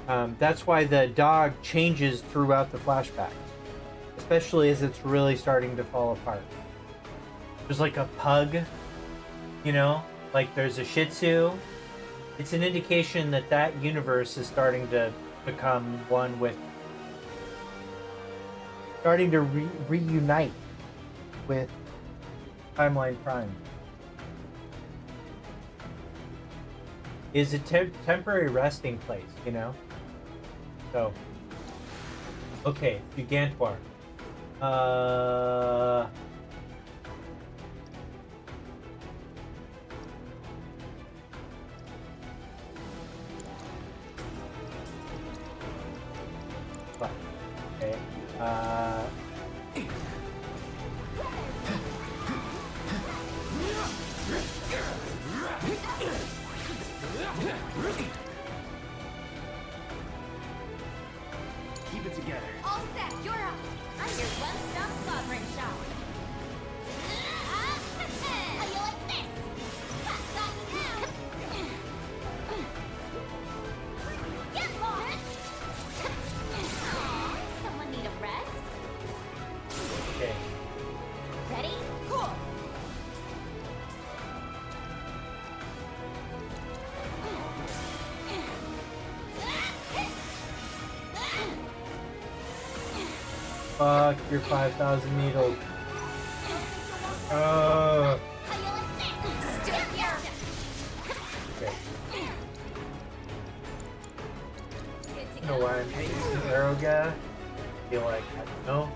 that's why the dog changes throughout the flashbacks, especially as it's really starting to fall apart. There's like a pug, you know, like there's a Shih Tzu. It's an indication that that universe is starting to become one with, starting to reunite with Timeline Prime. Is a temporary resting place, you know? So, okay, Gigantoire. Okay. Keep it together. All set, you're up. I'm your one-stop sovereign shop. How you like this? Got you now. Get lost. Someone need a rest? Okay. Ready? Cool. Fuck your 5,000 needles. Oh. Okay. I don't know why I'm taking the arrow guy. I feel like I don't know.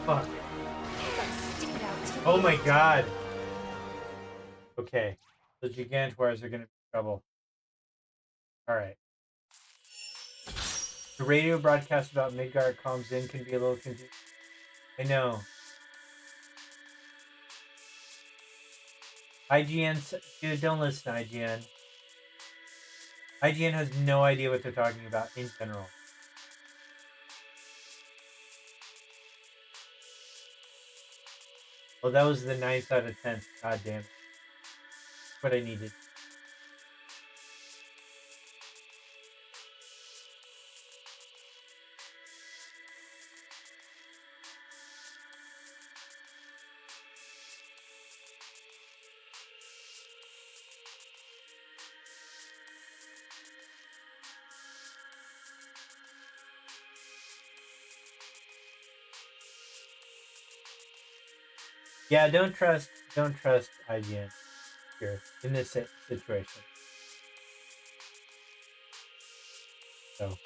Fuck. Oh my god. Okay. The Gigantoirs are gonna be in trouble. Alright. The radio broadcast about Midgard calms in can be a little confusing. I know. Dude, don't listen to IGN. IGN has no idea what they're talking about in general. Well, that was the 9th out of 10th. God damn it. What I needed. Yeah, don't trust IGN here in this situation. So,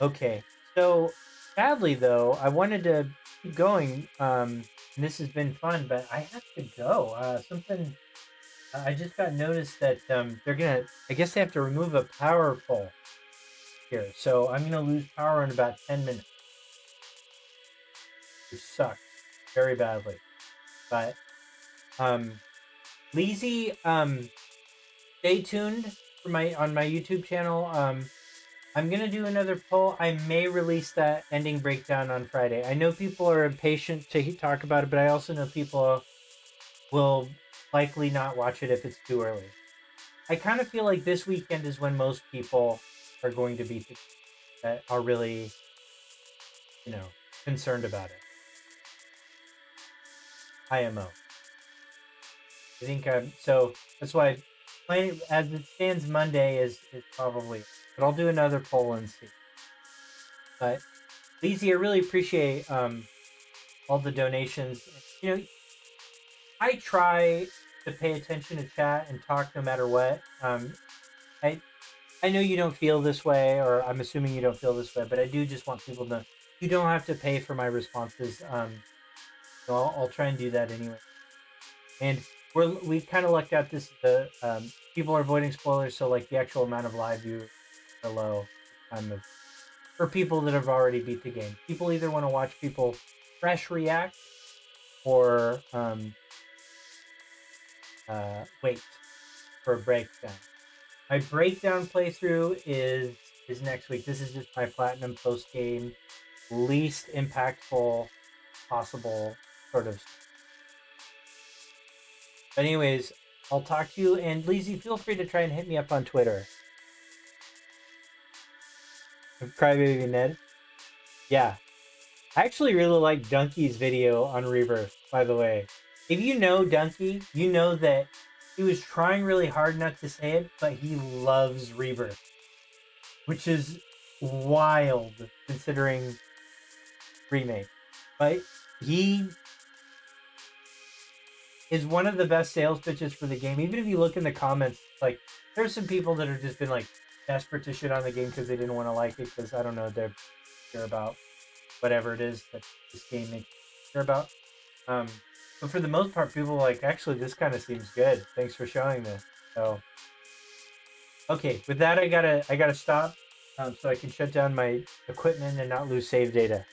okay. So, sadly though, I wanted to keep going. And this has been fun, but I have to go. I just got noticed that they're gonna. I guess they have to remove a power pole here, so I'm gonna lose power in about 10 minutes. Which sucks very badly. But Leezy, stay tuned for on my YouTube channel. I'm gonna do another poll. I may release that ending breakdown on Friday. I know people are impatient to talk about it, but I also know people will likely not watch it if it's too early. I kind of feel like this weekend is when most people are going to be that are really, concerned about it. IMO. I think so that's why playing as it stands Monday is probably, but I'll do another poll and see. But Lizzie, I really appreciate all the donations. I try to pay attention to chat and talk no matter what. I know you don't feel this way, or I'm assuming you don't feel this way, but I do just want people to know you don't have to pay for my responses. So I'll try and do that anyway. And we kind of lucked out. People are avoiding spoilers, so like the actual amount of live views are low. For people that have already beat the game, people either want to watch people fresh react or wait for a breakdown. My breakdown playthrough is next week. This is just my platinum post game, least impactful possible sort of. But anyways, I'll talk to you, and Lizzie, feel free to try and hit me up on Twitter. Crybaby Ned. Yeah. I actually really like Donkey's video on Rebirth, by the way. If you know Donkey, you know that he was trying really hard not to say it, but he loves Rebirth. Which is wild, considering remake. But he is one of the best sales pitches for the game. Even if you look in the comments, like, there's some people that have just been, like, desperate to shit on the game because they didn't want to like it, because, I don't know, they're about whatever it is that this game makes you care about. But for the most part, people are like, actually, this kind of seems good. Thanks for showing this. So, okay, with that, I gotta stop so I can shut down my equipment and not lose save data.